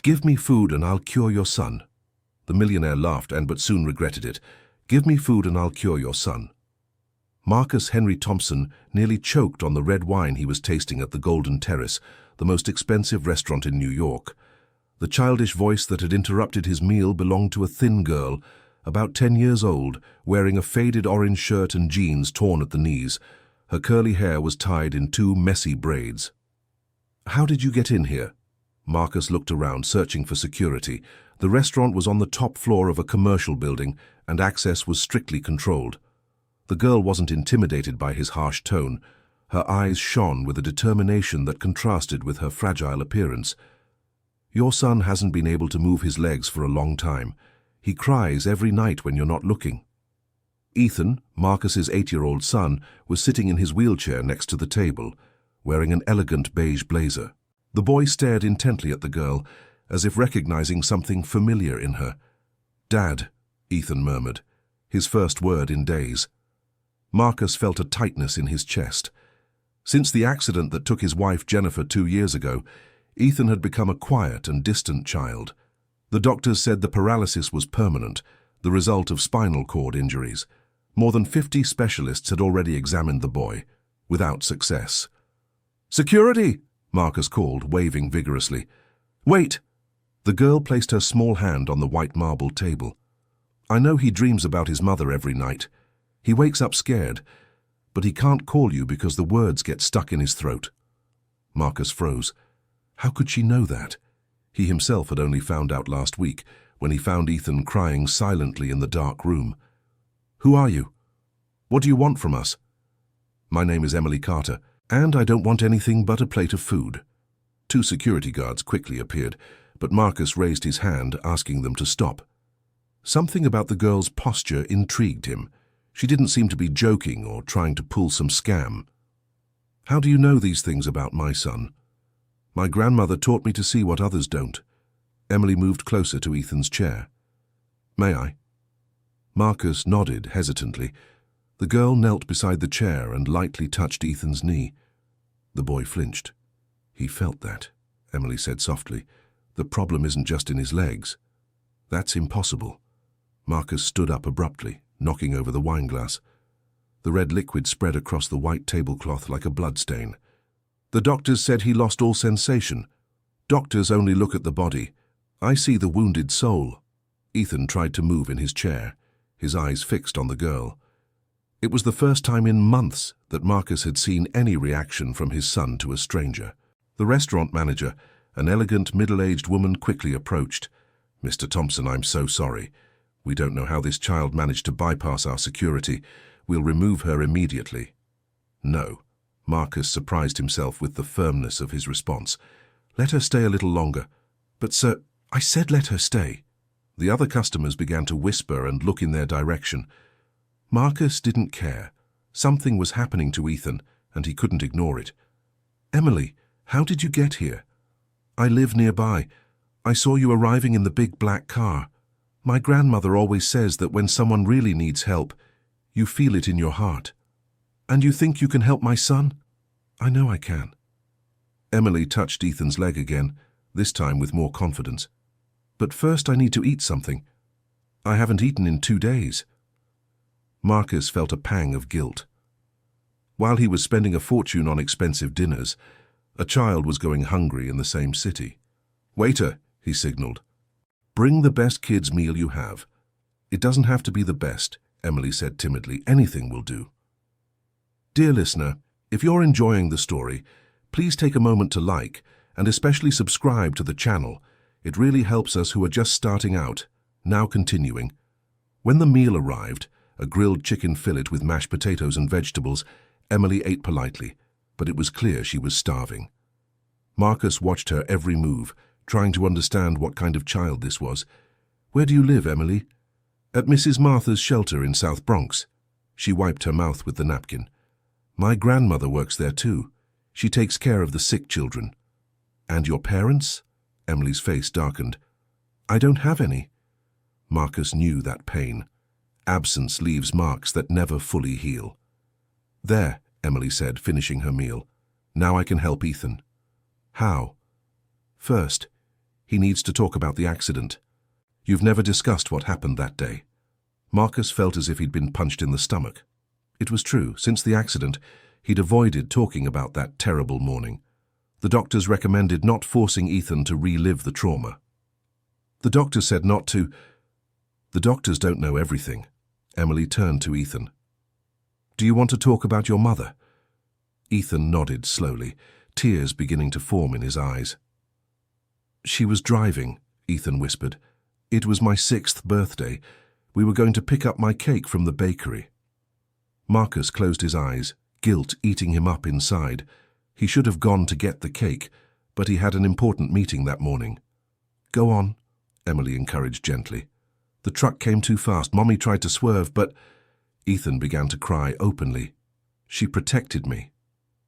Give me food and I'll cure your son. The millionaire laughed but soon regretted it. Give me food and I'll cure your son. Marcus Henry Thompson nearly choked on the red wine he was tasting at the Golden Terrace, the most expensive restaurant in New York. The childish voice that had interrupted his meal belonged to a thin girl, about 10 years old, wearing a faded orange shirt and jeans torn at the knees. Her curly hair was tied in 2 messy braids. "How did you get in here?" Marcus looked around, searching for security. The restaurant was on the top floor of a commercial building, and access was strictly controlled. The girl wasn't intimidated by his harsh tone. Her eyes shone with a determination that contrasted with her fragile appearance. "Your son hasn't been able to move his legs for a long time. He cries every night when you're not looking." Ethan, Marcus's 8-year-old son, was sitting in his wheelchair next to the table, wearing an elegant beige blazer. The boy stared intently at the girl, as if recognizing something familiar in her. "Dad," Ethan murmured, his first word in days. Marcus felt a tightness in his chest. Since the accident that took his wife Jennifer 2 years ago, Ethan had become a quiet and distant child. The doctors said the paralysis was permanent, the result of spinal cord injuries. More than 50 specialists had already examined the boy, without success. "Security!" Marcus called, waving vigorously. "Wait!" The girl placed her small hand on the white marble table. "I know he dreams about his mother every night. He wakes up scared, but he can't call you because the words get stuck in his throat." Marcus froze. How could she know that? He himself had only found out last week, when he found Ethan crying silently in the dark room. "Who are you? What do you want from us?" "My name is Emily Carter, and I don't want anything but a plate of food." 2 security guards quickly appeared, but Marcus raised his hand, asking them to stop. Something about the girl's posture intrigued him. She didn't seem to be joking or trying to pull some scam. "How do you know these things about my son?" "My grandmother taught me to see what others don't." Emily moved closer to Ethan's chair. "May I?" Marcus nodded hesitantly. The girl knelt beside the chair and lightly touched Ethan's knee. The boy flinched. "He felt that," Emily said softly. "The problem isn't just in his legs." "That's impossible." Marcus stood up abruptly, knocking over the wineglass. The red liquid spread across the white tablecloth like a bloodstain. "The doctors said he lost all sensation. Doctors only look at the body. I see the wounded soul." Ethan tried to move in his chair, his eyes fixed on the girl. It was the first time in months that Marcus had seen any reaction from his son to a stranger. The restaurant manager, an elegant middle-aged woman, quickly approached. "Mr. Thompson, I'm so sorry. We don't know how this child managed to bypass our security. We'll remove her immediately." "No." Marcus surprised himself with the firmness of his response. "Let her stay a little longer." "But sir, I said let her stay." The other customers began to whisper and look in their direction. Marcus didn't care. Something was happening to Ethan, and he couldn't ignore it. "Emily, how did you get here?" "I live nearby. I saw you arriving in the big black car. My grandmother always says that when someone really needs help, you feel it in your heart." "And you think you can help my son?" "I know I can." Emily touched Ethan's leg again, this time with more confidence. "But first I need to eat something. I haven't eaten in 2 days." Marcus felt a pang of guilt. While he was spending a fortune on expensive dinners, a child was going hungry in the same city. "Waiter," he signaled. "Bring the best kid's meal you have." "It doesn't have to be the best," Emily said timidly. "Anything will do." Dear listener, if you're enjoying the story, please take a moment to like and especially subscribe to the channel. It really helps us who are just starting out. Now continuing. When the meal arrived, a grilled chicken fillet with mashed potatoes and vegetables, Emily ate politely, but it was clear she was starving. Marcus watched her every move, trying to understand what kind of child this was. "Where do you live, Emily?" "At Mrs. Martha's shelter in South Bronx." She wiped her mouth with the napkin. "My grandmother works there too. She takes care of the sick children." "And your parents?" Emily's face darkened. "I don't have any." Marcus knew that pain. Absence leaves marks that never fully heal. "There," Emily said, finishing her meal. "Now I can help Ethan." "How?" "First, He needs to talk about the accident. You've never discussed what happened that day. Marcus felt as if he'd been punched in the stomach. It was true. Since the accident, he'd avoided talking about that terrible morning. The doctors recommended not forcing Ethan to relive the trauma. The doctor said not to. The doctors don't know everything. Emily turned to Ethan. Do you want to talk about your mother? Ethan nodded slowly, tears beginning to form in his eyes. She was driving, Ethan whispered. It was my 6th birthday. We were going to pick up my cake from the bakery. Marcus closed his eyes, guilt eating him up inside. He should have gone to get the cake, but he had an important meeting that morning. Go on, Emily encouraged gently. The truck came too fast. Mommy tried to swerve, but... Ethan began to cry openly. She protected me,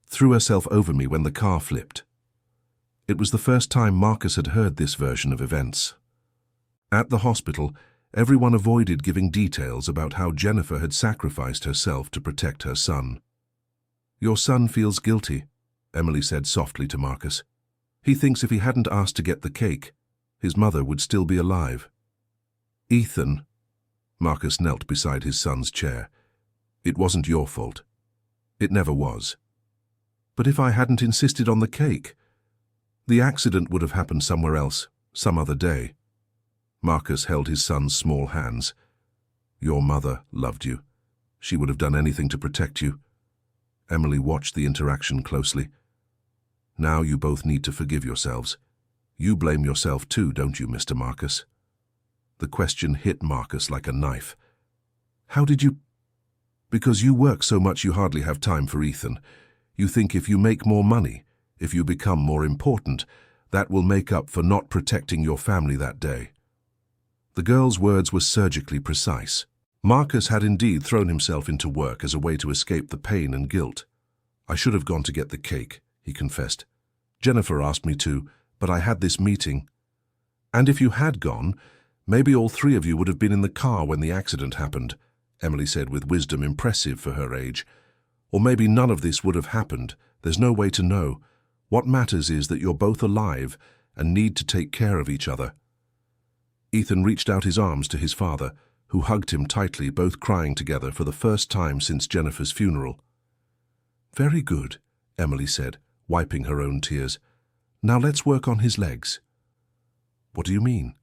threw herself over me when the car flipped. It was the first time Marcus had heard this version of events. At the hospital, everyone avoided giving details about how Jennifer had sacrificed herself to protect her son. Your son feels guilty, Emily said softly to Marcus. He thinks if he hadn't asked to get the cake, his mother would still be alive. Ethan, Marcus knelt beside his son's chair. It wasn't your fault. It never was. But if I hadn't insisted on the cake, the accident would have happened somewhere else, some other day. Marcus held his son's small hands. Your mother loved you. She would have done anything to protect you. Emily watched the interaction closely. Now you both need to forgive yourselves. You blame yourself too, don't you, Mr. Marcus? The question hit Marcus like a knife. How did you... Because you work so much you hardly have time for Ethan. You think if you make more money, if you become more important, that will make up for not protecting your family that day. The girl's words were surgically precise. Marcus had indeed thrown himself into work as a way to escape the pain and guilt. I should have gone to get the cake, he confessed. Jennifer asked me to, but I had this meeting. And if you had gone, maybe all 3 of you would have been in the car when the accident happened, Emily said with wisdom impressive for her age. Or maybe none of this would have happened. There's no way to know. What matters is that you're both alive and need to take care of each other. Ethan reached out his arms to his father, who hugged him tightly, both crying together for the first time since Jennifer's funeral. Very good, Emily said, wiping her own tears. Now let's work on his legs. What do you mean?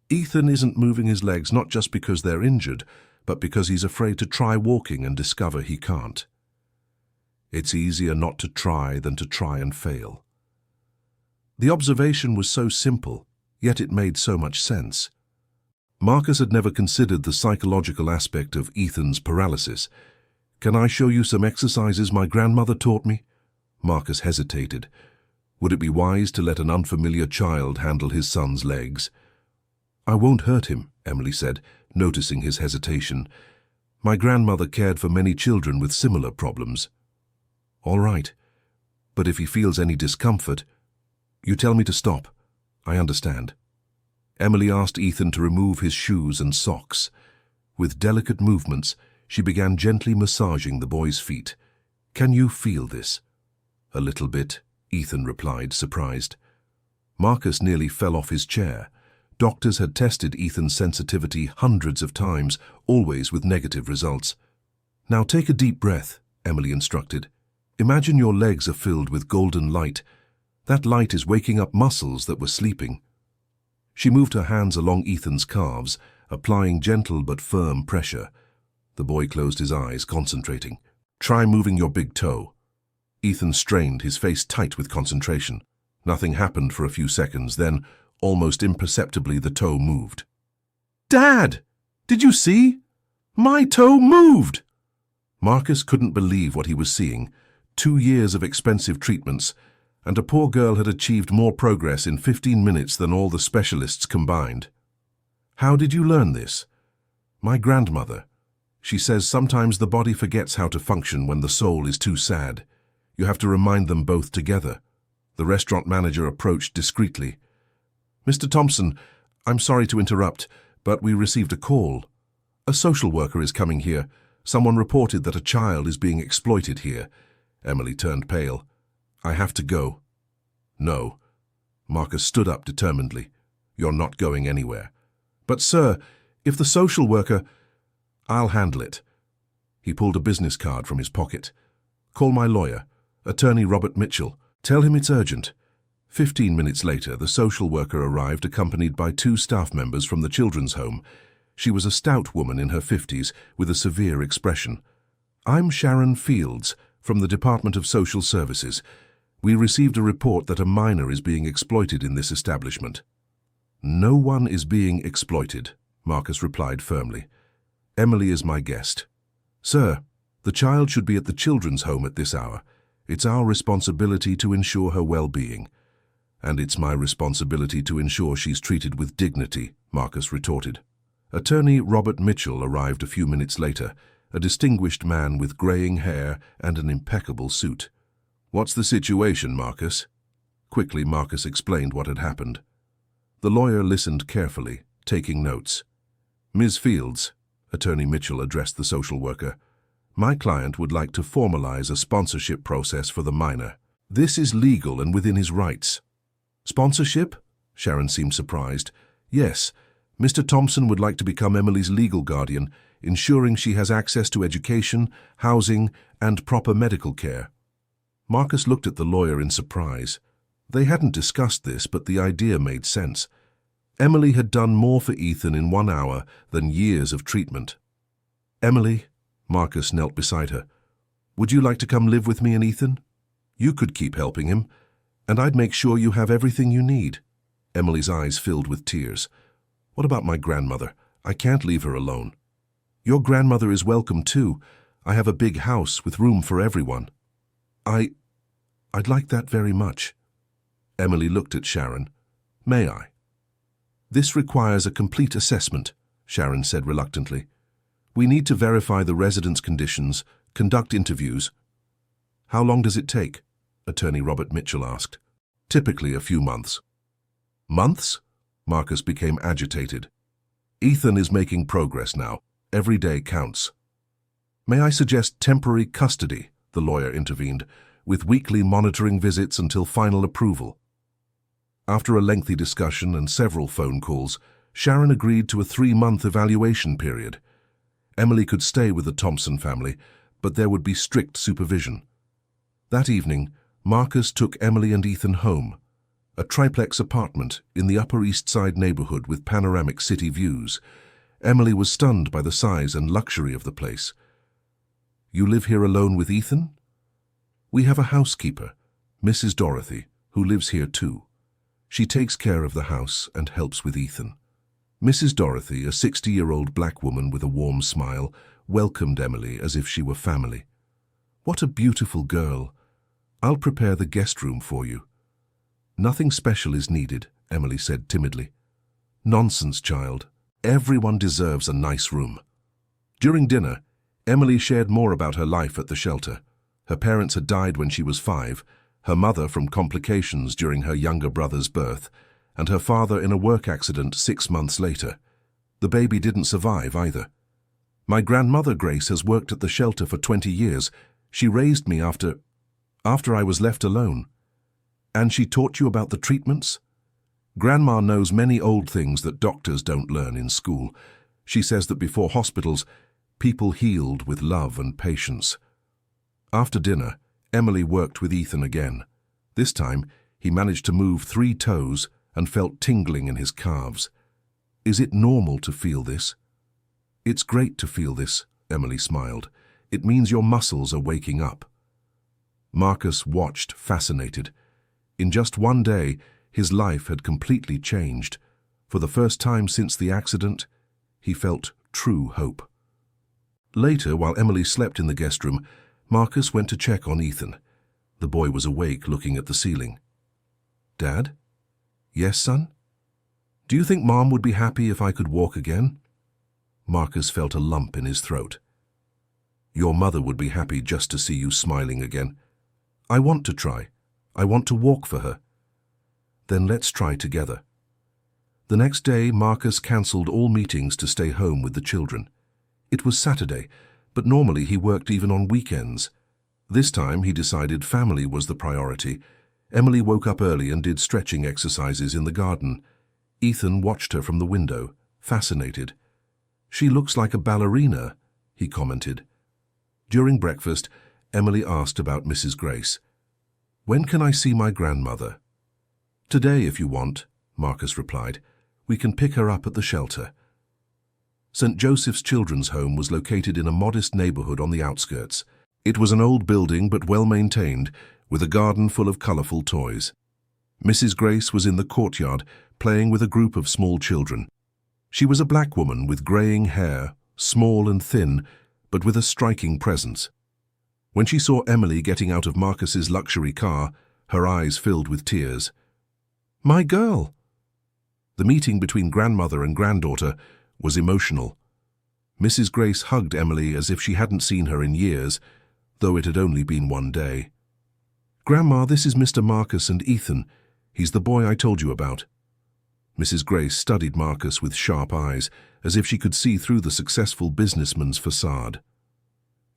Ethan isn't moving his legs not just because they're injured, but because he's afraid to try walking and discover he can't. It's easier not to try than to try and fail. The observation was so simple, yet it made so much sense. Marcus had never considered the psychological aspect of Ethan's paralysis. Can I show you some exercises my grandmother taught me? Marcus hesitated. Would it be wise to let an unfamiliar child handle his son's legs? I won't hurt him, Emily said, noticing his hesitation. My grandmother cared for many children with similar problems. All right, but if he feels any discomfort, you tell me to stop. I understand. Emily asked Ethan to remove his shoes and socks. With delicate movements, she began gently massaging the boy's feet. Can you feel this? A little bit, Ethan replied, surprised. Marcus nearly fell off his chair. Doctors had tested Ethan's sensitivity hundreds of times, always with negative results. Now take a deep breath, Emily instructed. Imagine your legs are filled with golden light. That light is waking up muscles that were sleeping. She moved her hands along Ethan's calves, applying gentle but firm pressure. The boy closed his eyes, concentrating. Try moving your big toe. Ethan strained, his face tight with concentration. Nothing happened for a few seconds, then, almost imperceptibly, the toe moved. Dad! Did you see? My toe moved! Marcus couldn't believe what he was seeing. 2 years of expensive treatments, and a poor girl had achieved more progress in 15 minutes than all the specialists combined. How did you learn this? My grandmother. She says sometimes the body forgets how to function when the soul is too sad. You have to remind them both together. The restaurant manager approached discreetly. Mr. Thompson, I'm sorry to interrupt, but we received a call. A social worker is coming here. Someone reported that a child is being exploited here. Emily turned pale. I have to go. No. Marcus stood up determinedly. "You're not going anywhere." "But, sir, if the social worker—" "I'll handle it." He pulled a business card from his pocket. "Call my lawyer, Attorney Robert Mitchell. Tell him it's urgent." 15 minutes later, the social worker arrived accompanied by 2 staff members from the children's home. She was a stout woman in her 50s with a severe expression. "I'm Sharon Fields from the Department of Social Services. We received a report that a minor is being exploited in this establishment." "No one is being exploited," Marcus replied firmly. "Emily is my guest." "Sir, the child should be at the children's home at this hour. It's our responsibility to ensure her well-being." "And it's my responsibility to ensure she's treated with dignity," Marcus retorted. Attorney Robert Mitchell arrived a few minutes later, a distinguished man with graying hair and an impeccable suit. "What's the situation, Marcus?" Quickly, Marcus explained what had happened. The lawyer listened carefully, taking notes. "Ms. Fields," Attorney Mitchell addressed the social worker, "my client would like to formalize a sponsorship process for the minor. This is legal and within his rights." "Sponsorship?" Sharon seemed surprised. "Yes, Mr. Thompson would like to become Emily's legal guardian, ensuring she has access to education, housing, and proper medical care." Marcus looked at the lawyer in surprise. They hadn't discussed this, but the idea made sense. Emily had done more for Ethan in 1 hour than years of treatment. "Emily," Marcus knelt beside her, "would you like to come live with me and Ethan? You could keep helping him, and I'd make sure you have everything you need." Emily's eyes filled with tears. "What about my grandmother? I can't leave her alone." "Your grandmother is welcome too. I have a big house with room for everyone." I'd like that very much." Emily looked at Sharon. "May I?" "This requires a complete assessment," Sharon said reluctantly. "We need to verify the resident's conditions, conduct interviews." "How long does it take?" Attorney Robert Mitchell asked. "Typically a few months." "Months?" Marcus became agitated. "Ethan is making progress now. Every day counts." "May I suggest temporary custody?" the lawyer intervened, "with weekly monitoring visits until final approval." After a lengthy discussion and several phone calls, Sharon agreed to a 3-month evaluation period. Emily could stay with the Thompson family, but there would be strict supervision. That evening, Marcus took Emily and Ethan home, a triplex apartment in the Upper East Side neighborhood with panoramic city views. Emily was stunned by the size and luxury of the place. "You live here alone with Ethan?" "We have a housekeeper, Mrs. Dorothy, who lives here too. She takes care of the house and helps with Ethan." Mrs. Dorothy, a 60-year-old black woman with a warm smile, welcomed Emily as if she were family. "What a beautiful girl. I'll prepare the guest room for you." "Nothing special is needed," Emily said timidly. "Nonsense, child. Everyone deserves a nice room." During dinner, Emily shared more about her life at the shelter. Her parents had died when she was 5, her mother from complications during her younger brother's birth, and her father in a work accident 6 months later. The baby didn't survive either. "My grandmother, Grace, has worked at the shelter for 20 years. She raised me after I was left alone." "And she taught you about the treatments?" "Grandma knows many old things that doctors don't learn in school. She says that before hospitals, people healed with love and patience." After dinner, Emily worked with Ethan again. This time, he managed to move 3 toes and felt tingling in his calves. "Is it normal to feel this?" "It's great to feel this," Emily smiled. "It means your muscles are waking up." Marcus watched, fascinated. In just 1 day, his life had completely changed. For the first time since the accident, he felt true hope. Later, while Emily slept in the guest room, Marcus went to check on Ethan. The boy was awake, looking at the ceiling. "Dad?" "Yes, son?" "Do you think Mom would be happy if I could walk again?" Marcus felt a lump in his throat. "Your mother would be happy just to see you smiling again." "I want to try. I want to walk for her." "Then let's try together." The next day, Marcus cancelled all meetings to stay home with the children. It was Saturday, but normally he worked even on weekends. This time he decided family was the priority. Emily woke up early and did stretching exercises in the garden. Ethan watched her from the window, fascinated. "She looks like a ballerina," he commented. During breakfast, Emily asked about Mrs. Grace. "When can I see my grandmother?" "Today, if you want," Marcus replied. "We can pick her up at the shelter." St. Joseph's Children's Home was located in a modest neighborhood on the outskirts. It was an old building but well-maintained, with a garden full of colorful toys. Mrs. Grace was in the courtyard, playing with a group of small children. She was a black woman with graying hair, small and thin, but with a striking presence. When she saw Emily getting out of Marcus's luxury car, her eyes filled with tears. "My girl!" The meeting between grandmother and granddaughter was emotional. Mrs. Grace hugged Emily as if she hadn't seen her in years, though it had only been one day. "Grandma, this is Mr. Marcus and Ethan. He's the boy I told you about." Mrs. Grace studied Marcus with sharp eyes, as if she could see through the successful businessman's facade.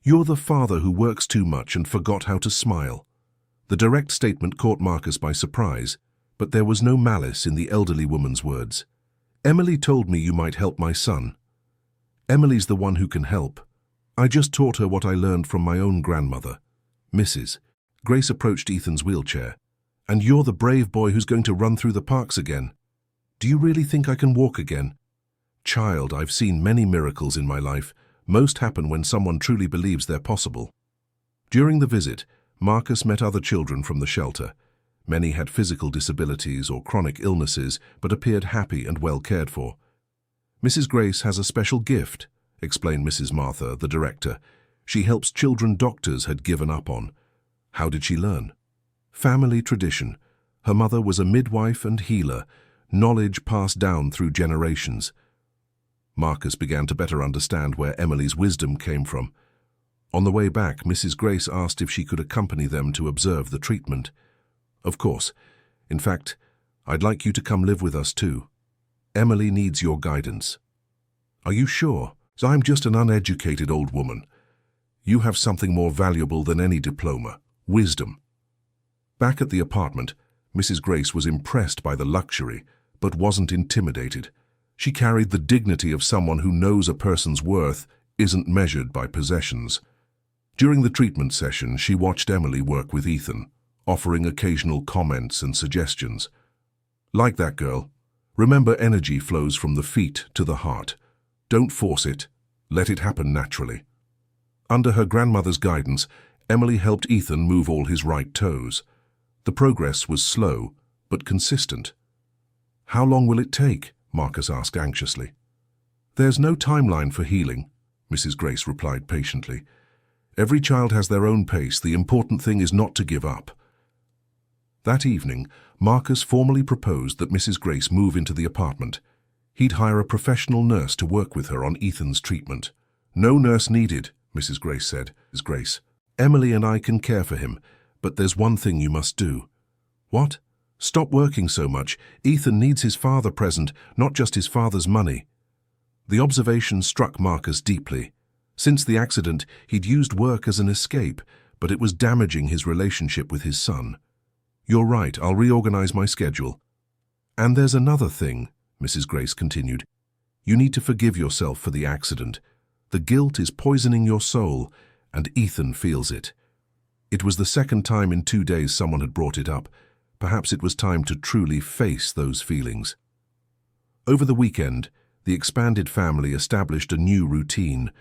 "You're the father who works too much and forgot how to smile." The direct statement caught Marcus by surprise, but there was no malice in the elderly woman's words. "Emily told me you might help my son." "Emily's the one who can help. I just taught her what I learned from my own grandmother." "Mrs." Grace approached Ethan's wheelchair. "And you're the brave boy who's going to run through the parks again. Do you really think I can walk again?" "Child, I've seen many miracles in my life. Most happen when someone truly believes they're possible." During the visit, Marcus met other children from the shelter. Many had physical disabilities or chronic illnesses, but appeared happy and well cared for. "Mrs. Grace has a special gift," explained Mrs. Martha, the director. "She helps children doctors had given up on." "How did she learn?" "Family tradition. Her mother was a midwife and healer, knowledge passed down through generations." Marcus began to better understand where Emily's wisdom came from. On the way back, Mrs. Grace asked if she could accompany them to observe the treatment. "Of course. In fact, I'd like you to come live with us too. Emily needs your guidance." "Are you sure? I'm just an uneducated old woman. You have something more valuable than any diploma: wisdom." Back at the apartment, Mrs. Grace was impressed by the luxury, but wasn't intimidated. She carried the dignity of someone who knows a person's worth isn't measured by possessions. During the treatment session, she watched Emily work with Ethan, offering occasional comments and suggestions. "Like that, girl. Remember, energy flows from the feet to the heart. Don't force it. Let it happen naturally." Under her grandmother's guidance, Emily helped Ethan move all his right toes. The progress was slow, but consistent. "How long will it take?" Marcus asked anxiously. "There's no timeline for healing," Mrs. Grace replied patiently. "Every child has their own pace. The important thing is not to give up." That evening, Marcus formally proposed that Mrs. Grace move into the apartment. He'd hire a professional nurse to work with her on Ethan's treatment. "No nurse needed," Mrs. Grace said. "Mrs. Grace, Emily and I can care for him, but there's one thing you must do." "What?" "Stop working so much. Ethan needs his father present, not just his father's money." The observation struck Marcus deeply. Since the accident, he'd used work as an escape, but it was damaging his relationship with his son. "You're right, I'll reorganize my schedule." "And there's another thing," Mrs. Grace continued. "You need to forgive yourself for the accident. The guilt is poisoning your soul, and Ethan feels it." It was the second time in 2 days someone had brought it up. Perhaps it was time to truly face those feelings. Over the weekend, the expanded family established a new routine.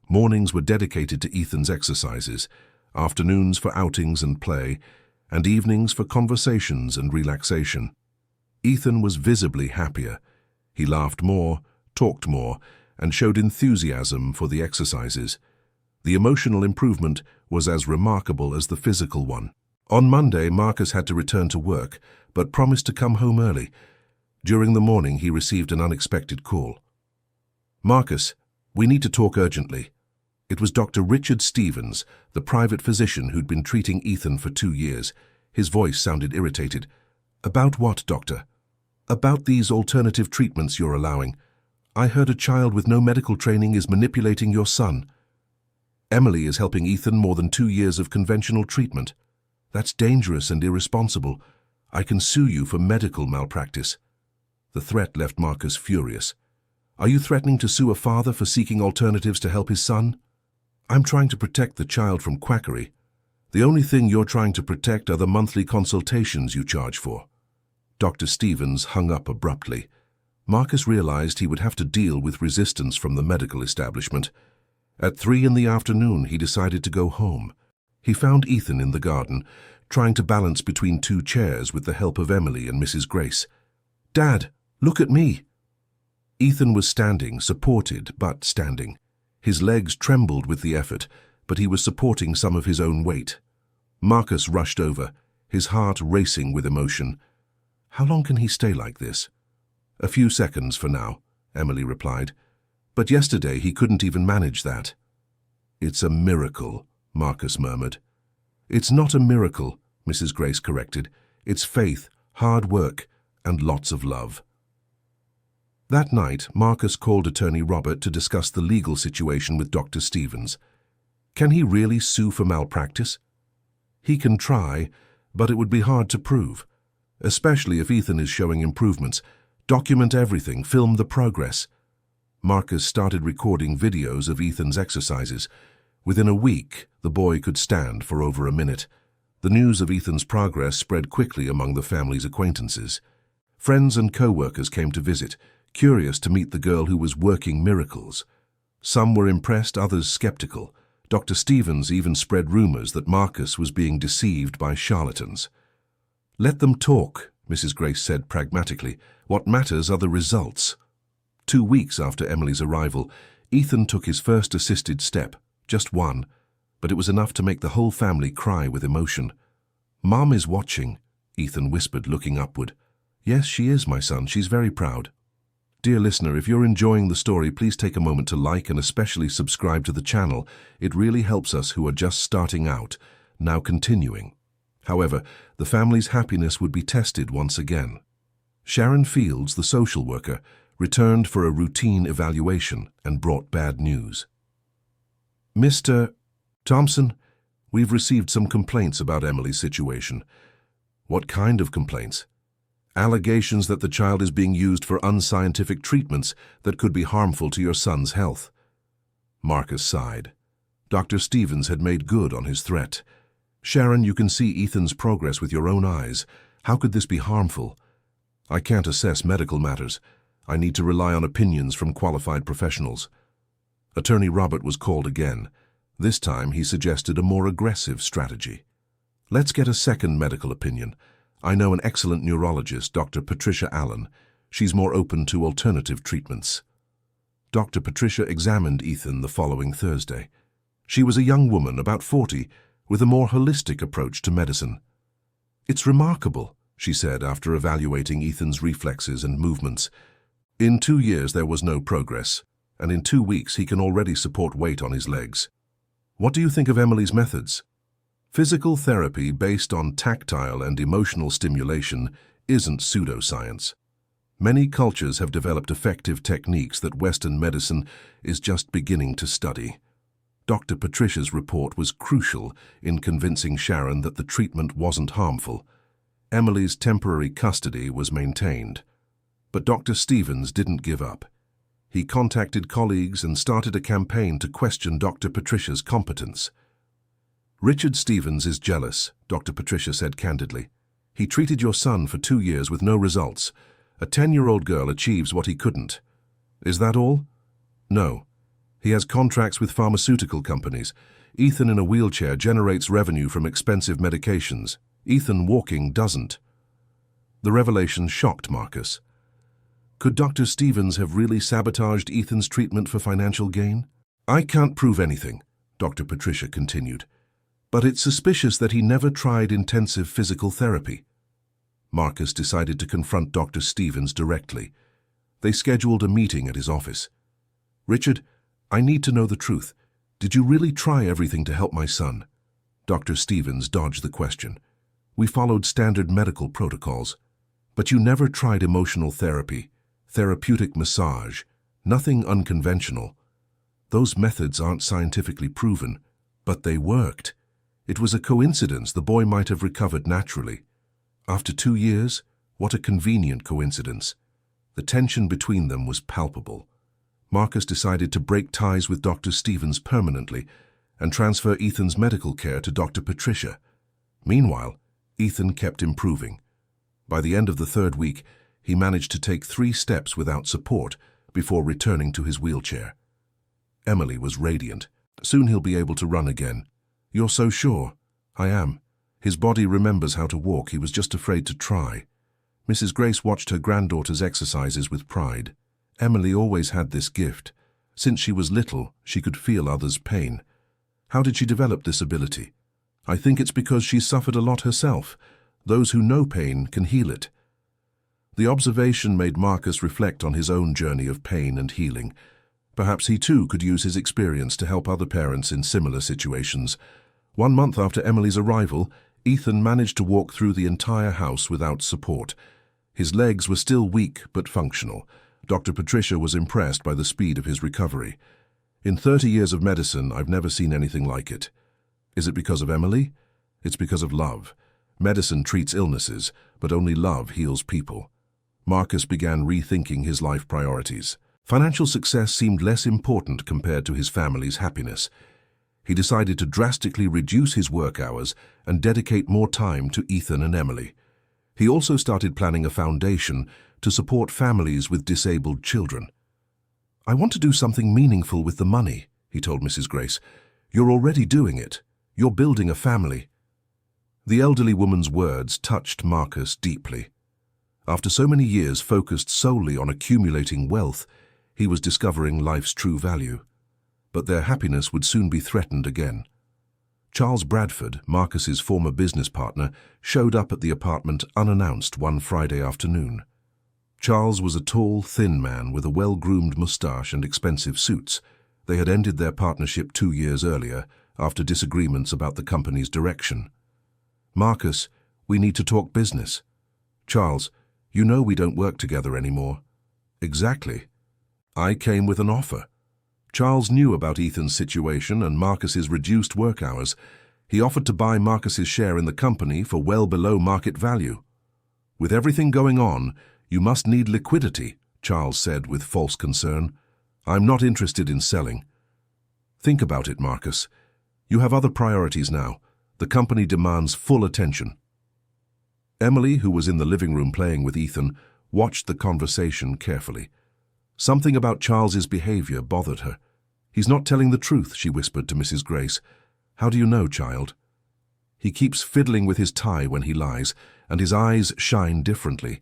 Mornings were dedicated to Ethan's exercises, afternoons for outings and play, and evenings for conversations and relaxation. Ethan was visibly happier. He laughed more, talked more, and showed enthusiasm for the exercises. The emotional improvement was as remarkable as the physical one. On Monday, Marcus had to return to work, but promised to come home early. During the morning, he received an unexpected call. "Marcus, we need to talk urgently." It was Dr. Richard Stevens, the private physician who'd been treating Ethan for 2 years. His voice sounded irritated. "About what, doctor?" "About these alternative treatments you're allowing. I heard a child with no medical training is manipulating your son." "Emily is helping Ethan more than 2 years of conventional treatment." That's dangerous and irresponsible. I can sue you for medical malpractice." The threat left Marcus furious. "Are you threatening to sue a father for seeking alternatives to help his son?" "I'm trying to protect the child from quackery. The only thing you're trying to protect are the monthly consultations you charge for." Dr. Stevens hung up abruptly. Marcus realized he would have to deal with resistance from the medical establishment. At 3 in the afternoon, he decided to go home. He found Ethan in the garden, trying to balance between 2 chairs with the help of Emily and Mrs. Grace. "Dad, look at me." Ethan was standing, supported but standing. His legs trembled with the effort, but he was supporting some of his own weight. Marcus rushed over, his heart racing with emotion. How long can he stay like this? "A few seconds for now," Emily replied. "But yesterday he couldn't even manage that." "It's a miracle," Marcus murmured. "It's not a miracle," Mrs. Grace corrected. "It's faith, hard work, and lots of love." That night, Marcus called attorney Robert to discuss the legal situation with Dr. Stevens. Can he really sue for malpractice? He can try, but it would be hard to prove, especially if Ethan is showing improvements. Document everything, film the progress. Marcus started recording videos of Ethan's exercises. Within a week, the boy could stand for over a minute. The news of Ethan's progress spread quickly among the family's acquaintances. Friends and co-workers came to visit, curious to meet the girl who was working miracles. Some were impressed, others skeptical. Dr. Stevens even spread rumors that Marcus was being deceived by charlatans. "Let them talk," Mrs. Grace said pragmatically. "What matters are the results." 2 weeks after Emily's arrival, Ethan took his first assisted step, just one, but it was enough to make the whole family cry with emotion. "Mom is watching," Ethan whispered, looking upward. "Yes, she is, my son. She's very proud." Dear listener, if you're enjoying the story, please take a moment to like and especially subscribe to the channel. It really helps us who are just starting out, now continuing. However, the family's happiness would be tested once again. Sharon Fields, the social worker, returned for a routine evaluation and brought bad news. "Mr. Thompson, we've received some complaints about Emily's situation." "What kind of complaints?" "Allegations that the child is being used for unscientific treatments that could be harmful to your son's health." Marcus sighed. Dr. Stevens had made good on his threat. "Sharon, you can see Ethan's progress with your own eyes. How could this be harmful?" "I can't assess medical matters. I need to rely on opinions from qualified professionals." Attorney Robert was called again. This time he suggested a more aggressive strategy. "Let's get a second medical opinion. I know an excellent neurologist, Dr. Patricia Allen. She's more open to alternative treatments." Dr. Patricia examined Ethan the following Thursday. She was a young woman, about 40, with a more holistic approach to medicine. "It's remarkable," she said after evaluating Ethan's reflexes and movements. "In 2 years there was no progress, and in 2 weeks he can already support weight on his legs." "What do you think of Emily's methods?" Physical therapy based on tactile and emotional stimulation isn't pseudoscience. Many cultures have developed effective techniques that Western medicine is just beginning to study. Dr. Patricia's report was crucial in convincing Sharon that the treatment wasn't harmful. Emily's temporary custody was maintained. But Dr. Stevens didn't give up. He contacted colleagues and started a campaign to question Dr. Patricia's competence. "Richard Stevens is jealous," Dr. Patricia said candidly. "He treated your son for 2 years with no results. A 10-year-old girl achieves what he couldn't. Is that all?" "No. He has contracts with pharmaceutical companies. Ethan in a wheelchair generates revenue from expensive medications. Ethan walking doesn't." The revelation shocked Marcus. Could Dr. Stevens have really sabotaged Ethan's treatment for financial gain? "I can't prove anything," Dr. Patricia continued. "But it's suspicious that he never tried intensive physical therapy." Marcus decided to confront Dr. Stevens directly. They scheduled a meeting at his office. "Richard, I need to know the truth. Did you really try everything to help my son?" Dr. Stevens dodged the question. "We followed standard medical protocols. But you never tried emotional therapy, therapeutic massage, nothing unconventional. Those methods aren't scientifically proven, but they worked. It was a coincidence the boy might have recovered naturally. After 2 years, what a convenient coincidence. The tension between them was palpable. Marcus decided to break ties with Dr. Stevens permanently and transfer Ethan's medical care to Dr. Patricia. Meanwhile, Ethan kept improving. By the end of the 3rd week, he managed to take 3 steps without support before returning to his wheelchair. Emily was radiant. Soon he'll be able to run again. You're so sure? I am. His body remembers how to walk, he was just afraid to try. Mrs. Grace watched her granddaughter's exercises with pride. Emily always had this gift. Since she was little, she could feel others' pain. How did she develop this ability? I think it's because she suffered a lot herself. Those who know pain can heal it. The observation made Marcus reflect on his own journey of pain and healing. Perhaps he too could use his experience to help other parents in similar situations. 1 month after Emily's arrival, Ethan managed to walk through the entire house without support. His legs were still weak but functional. Dr. Patricia was impressed by the speed of his recovery. In 30 years of medicine, I've never seen anything like it. Is it because of Emily? It's because of love. Medicine treats illnesses, but only love heals people. Marcus began rethinking his life priorities. Financial success seemed less important compared to his family's happiness. He decided to drastically reduce his work hours and dedicate more time to Ethan and Emily. He also started planning a foundation to support families with disabled children. I want to do something meaningful with the money, he told Mrs. Grace. You're already doing it. You're building a family. The elderly woman's words touched Marcus deeply. After so many years focused solely on accumulating wealth, he was discovering life's true value. But their happiness would soon be threatened again. Charles Bradford, Marcus's former business partner, showed up at the apartment unannounced one Friday afternoon. Charles was a tall, thin man with a well-groomed moustache and expensive suits. They had ended their partnership 2 years earlier, after disagreements about the company's direction. Marcus, we need to talk business. Charles, you know we don't work together anymore. Exactly. I came with an offer. Charles knew about Ethan's situation and Marcus's reduced work hours. He offered to buy Marcus's share in the company for well below market value. With everything going on, you must need liquidity, Charles said with false concern. I'm not interested in selling. Think about it, Marcus. You have other priorities now. The company demands full attention. Emily, who was in the living room playing with Ethan, watched the conversation carefully. Something about Charles's behavior bothered her. He's not telling the truth, she whispered to Mrs. Grace. How do you know, child? He keeps fiddling with his tie when he lies, and his eyes shine differently.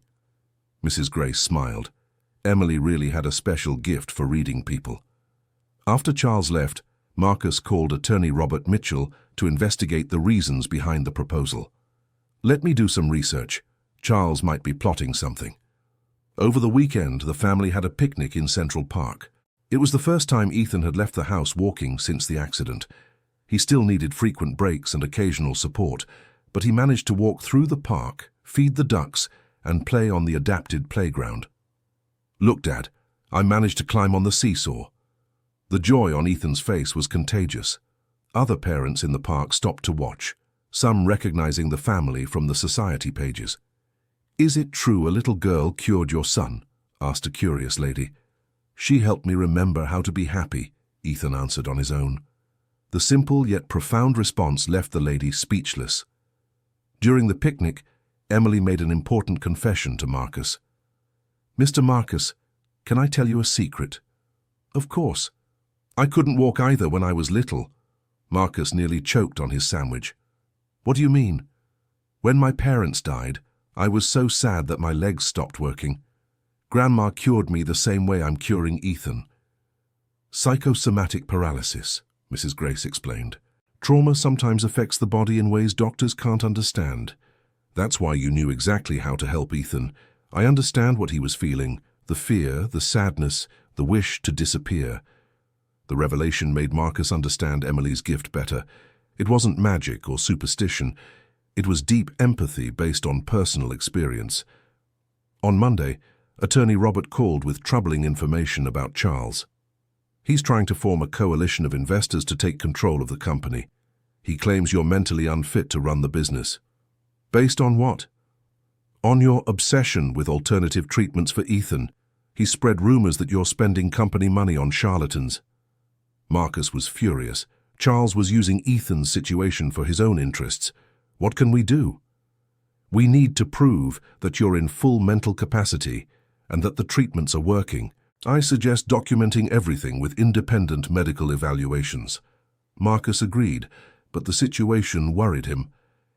Mrs. Grace smiled. Emily really had a special gift for reading people. After Charles left, Marcus called attorney Robert Mitchell to investigate the reasons behind the proposal. Let me do some research. Charles might be plotting something. Over the weekend, the family had a picnic in Central Park. It was the first time Ethan had left the house walking since the accident. He still needed frequent breaks and occasional support, but he managed to walk through the park, feed the ducks, and play on the adapted playground. Look, Dad, I managed to climb on the seesaw. The joy on Ethan's face was contagious. Other parents in the park stopped to watch, some recognizing the family from the society pages. Is it true a little girl cured your son? Asked a curious lady. She helped me remember how to be happy, Ethan answered on his own. The simple yet profound response left the lady speechless. During the picnic, Emily made an important confession to Marcus. Mr. Marcus, can I tell you a secret? Of course. I couldn't walk either when I was little. Marcus nearly choked on his sandwich. What do you mean? When my parents died, I was so sad that my legs stopped working. Grandma cured me the same way I'm curing Ethan. Psychosomatic paralysis, Mrs. Grace explained. Trauma sometimes affects the body in ways doctors can't understand. That's why you knew exactly how to help Ethan. I understand what he was feeling, the fear, the sadness, the wish to disappear. The revelation made Marcus understand Emily's gift better. It wasn't magic or superstition. It was deep empathy based on personal experience. On Monday, attorney Robert called with troubling information about Charles. He's trying to form a coalition of investors to take control of the company. He claims you're mentally unfit to run the business. Based on what? On your obsession with alternative treatments for Ethan. He spread rumors that you're spending company money on charlatans. Marcus was furious. Charles was using Ethan's situation for his own interests. What can we do? We need to prove that you're in full mental capacity and that the treatments are working. I suggest documenting everything with independent medical evaluations. Marcus agreed, but the situation worried him.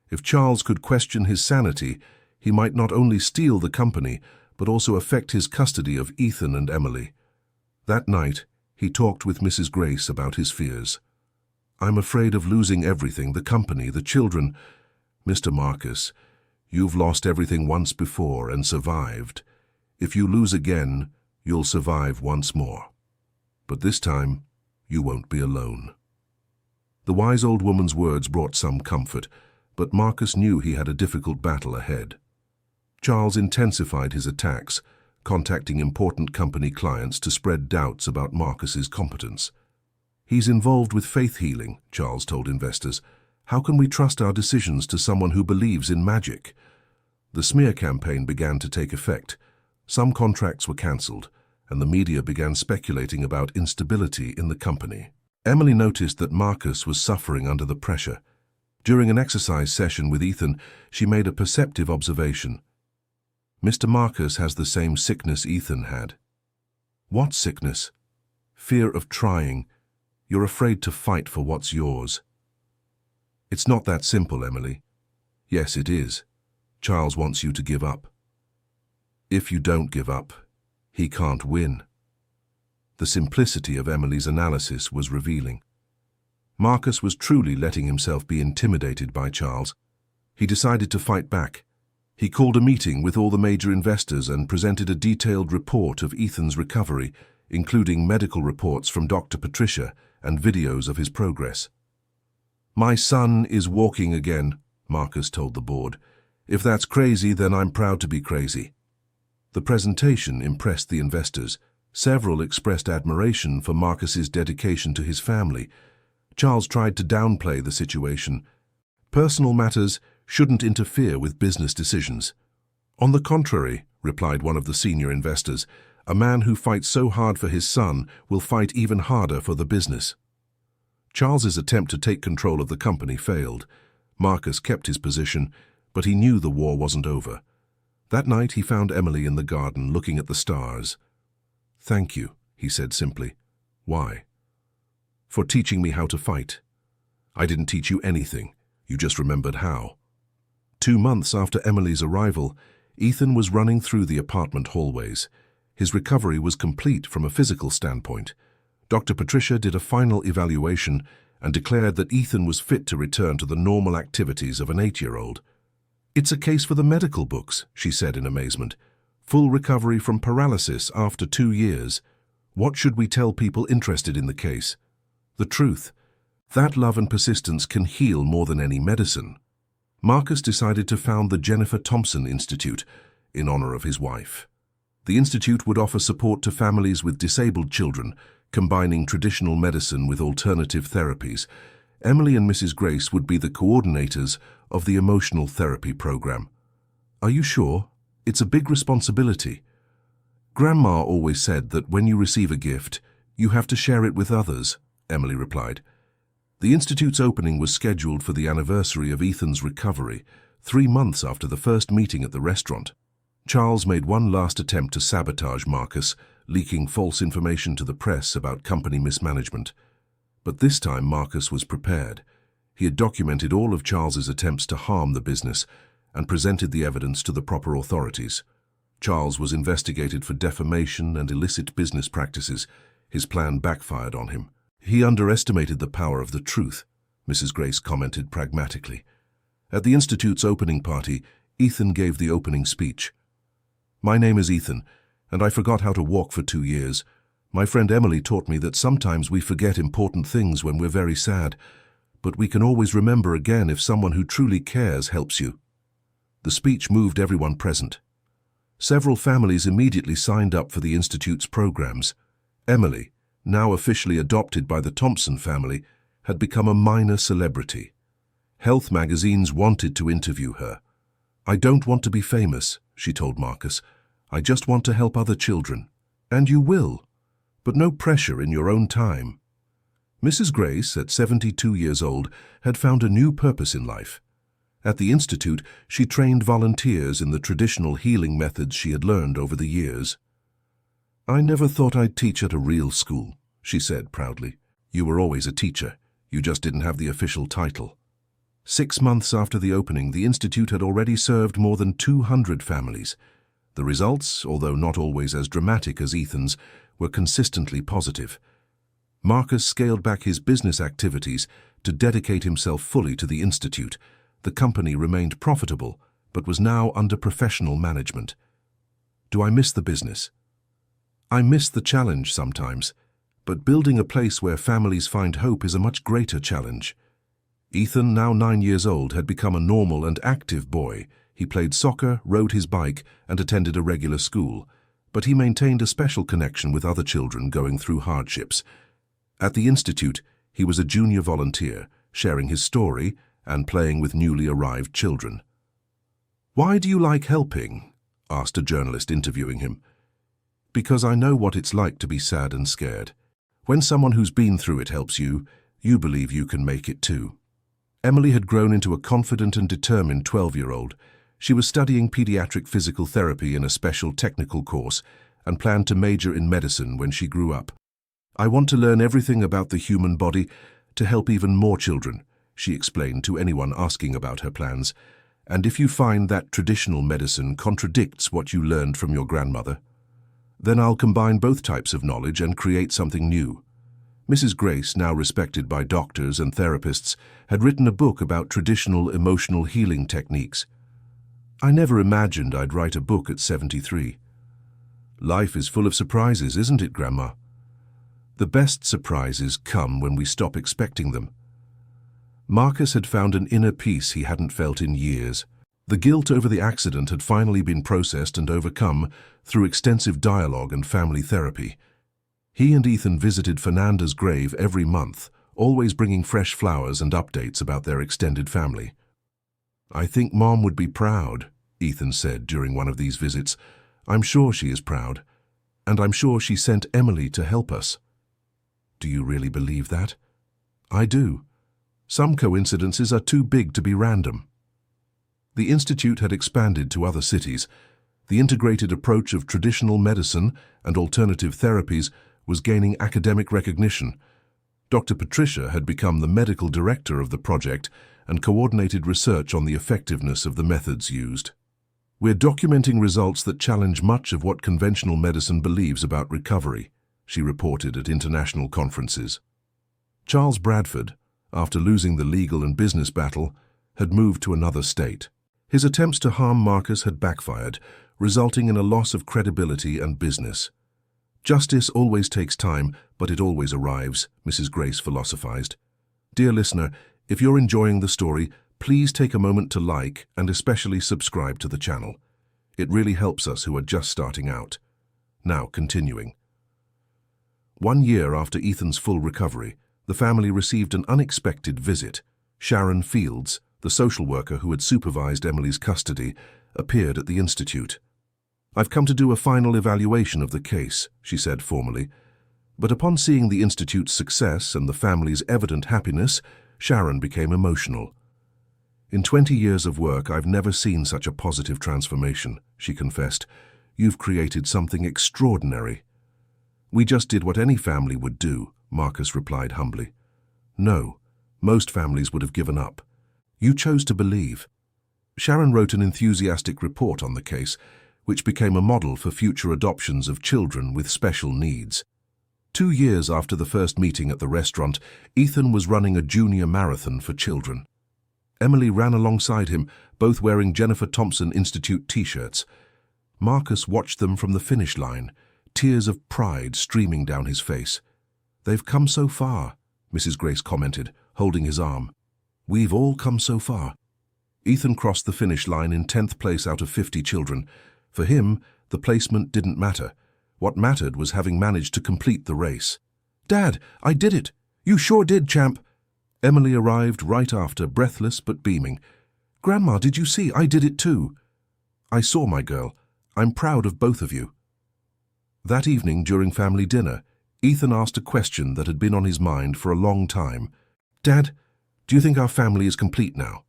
If Charles could question his sanity, he might not only steal the company, but also affect his custody of Ethan and Emily. That night, he talked with Mrs. Grace about his fears. I'm afraid of losing everything, the company, the children. Mr. Marcus, you've lost everything once before and survived. If you lose again, you'll survive once more. But this time, you won't be alone. The wise old woman's words brought some comfort, but Marcus knew he had a difficult battle ahead. Charles intensified his attacks, contacting important company clients to spread doubts about Marcus's competence. He's involved with faith healing, Charles told investors. How can we trust our decisions to someone who believes in magic? The smear campaign began to take effect. Some contracts were cancelled, and the media began speculating about instability in the company. Emily noticed that Marcus was suffering under the pressure. During an exercise session with Ethan, she made a perceptive observation. Mr. Marcus has the same sickness Ethan had. What sickness? Fear of trying. You're afraid to fight for what's yours. It's not that simple, Emily. Yes, it is. Charles wants you to give up. If you don't give up, he can't win. The simplicity of Emily's analysis was revealing. Marcus was truly letting himself be intimidated by Charles. He decided to fight back. He called a meeting with all the major investors and presented a detailed report of Ethan's recovery, including medical reports from Dr. Patricia and videos of his progress. My son is walking again, Marcus told the board. If that's crazy, then I'm proud to be crazy. The presentation impressed the investors. Several expressed admiration for Marcus's dedication to his family. Charles tried to downplay the situation. Personal matters shouldn't interfere with business decisions. On the contrary, replied one of the senior investors, a man who fights so hard for his son will fight even harder for the business. Charles's attempt to take control of the company failed. Marcus kept his position, but he knew the war wasn't over. That night he found Emily in the garden looking at the stars. Thank you, he said simply. Why? For teaching me how to fight. I didn't teach you anything. You just remembered how. 2 months after Emily's arrival, Ethan was running through the apartment hallways. His recovery was complete from a physical standpoint. Dr. Patricia did a final evaluation and declared that Ethan was fit to return to the normal activities of an 8-year-old. It's a case for the medical books, she said in amazement. Full recovery from paralysis after 2 years. What should we tell people interested in the case? The truth. That love and persistence can heal more than any medicine. Marcus decided to found the Jennifer Thompson Institute in honor of his wife. The institute would offer support to families with disabled children, combining traditional medicine with alternative therapies. Emily and Mrs. Grace would be the coordinators of the emotional therapy program. Are you sure? It's a big responsibility. Grandma always said that when you receive a gift, you have to share it with others, Emily replied. The institute's opening was scheduled for the anniversary of Ethan's recovery, 3 months after the first meeting at the restaurant. Charles made one last attempt to sabotage Marcus, leaking false information to the press about company mismanagement. But this time Marcus was prepared. He had documented all of Charles's attempts to harm the business and presented the evidence to the proper authorities. Charles was investigated for defamation and illicit business practices. His plan backfired on him. He underestimated the power of the truth, Mrs. Grace commented pragmatically. At the Institute's opening party, Ethan gave the opening speech. My name is Ethan, and I forgot how to walk for 2 years. My friend Emily taught me that sometimes we forget important things when we're very sad, but we can always remember again if someone who truly cares helps you. The speech moved everyone present. Several families immediately signed up for the Institute's programs. Emily, now officially adopted by the Thompson family, had become a minor celebrity. Health magazines wanted to interview her. "I don't want to be famous," she told Marcus. "I just want to help other children. And you will, but no pressure in your own time." Mrs. Grace, at 72 years old, had found a new purpose in life. At the Institute, she trained volunteers in the traditional healing methods she had learned over the years. "I never thought I'd teach at a real school," she said proudly. "You were always a teacher. You just didn't have the official title." 6 months after the opening, the Institute had already served more than 200 families. The results, although not always as dramatic as Ethan's, were consistently positive. Marcus scaled back his business activities to dedicate himself fully to the Institute. The company remained profitable, but was now under professional management. "Do I miss the business?" "I miss the challenge sometimes, but building a place where families find hope is a much greater challenge." Ethan, now 9 years old, had become a normal and active boy. He played soccer, rode his bike, and attended a regular school. But he maintained a special connection with other children going through hardships. At the Institute, he was a junior volunteer, sharing his story and playing with newly arrived children. "Why do you like helping?" asked a journalist interviewing him. "Because I know what it's like to be sad and scared. When someone who's been through it helps you, you believe you can make it too." Emily had grown into a confident and determined 12-year-old. She was studying pediatric physical therapy in a special technical course and planned to major in medicine when she grew up. "I want to learn everything about the human body to help even more children," she explained to anyone asking about her plans. "And if you find that traditional medicine contradicts what you learned from your grandmother, then I'll combine both types of knowledge and create something new." Mrs. Grace, now respected by doctors and therapists, had written a book about traditional emotional healing techniques. "I never imagined I'd write a book at 73. Life is full of surprises, isn't it, Grandma? The best surprises come when we stop expecting them." Marcus had found an inner peace he hadn't felt in years. The guilt over the accident had finally been processed and overcome through extensive dialogue and family therapy. He and Ethan visited Fernanda's grave every month, always bringing fresh flowers and updates about their extended family. "I think Mom would be proud," Ethan said during one of these visits. "I'm sure she is proud, and I'm sure she sent Emily to help us." "Do you really believe that?" "I do. Some coincidences are too big to be random." The Institute had expanded to other cities. The integrated approach of traditional medicine and alternative therapies was gaining academic recognition. Dr. Patricia had become the medical director of the project and coordinated research on the effectiveness of the methods used. "We're documenting results that challenge much of what conventional medicine believes about recovery," she reported at international conferences. Charles Bradford, after losing the legal and business battle, had moved to another state. His attempts to harm Marcus had backfired, resulting in a loss of credibility and business. "Justice always takes time, but it always arrives," Mrs. Grace philosophized. Dear listener, if you're enjoying the story, please take a moment to like and especially subscribe to the channel. It really helps us who are just starting out. Now, continuing. 1 year after Ethan's full recovery, the family received an unexpected visit. Sharon Fields, the social worker who had supervised Emily's custody, appeared at the Institute. "I've come to do a final evaluation of the case," she said formally. But upon seeing the Institute's success and the family's evident happiness, Sharon became emotional. "In 20 years of work, I've never seen such a positive transformation," she confessed. "You've created something extraordinary." "We just did what any family would do," Marcus replied humbly. "No, most families would have given up. You chose to believe." Sharon wrote an enthusiastic report on the case, which became a model for future adoptions of children with special needs. 2 years after the first meeting at the restaurant, Ethan was running a junior marathon for children. Emily ran alongside him, both wearing Jennifer Thompson Institute t-shirts. Marcus watched them from the finish line, tears of pride streaming down his face. "They've come so far," Mrs. Grace commented, holding his arm. "We've all come so far." Ethan crossed the finish line in 10th place out of 50 children. For him, the placement didn't matter. What mattered was having managed to complete the race. "Dad, I did it! You sure did, champ!" Emily arrived right after, breathless but beaming. "Grandma, did you see? I did it too." "I saw, my girl. I'm proud of both of you." That evening, during family dinner, Ethan asked a question that had been on his mind for a long time. "Dad, do you think our family is complete now?"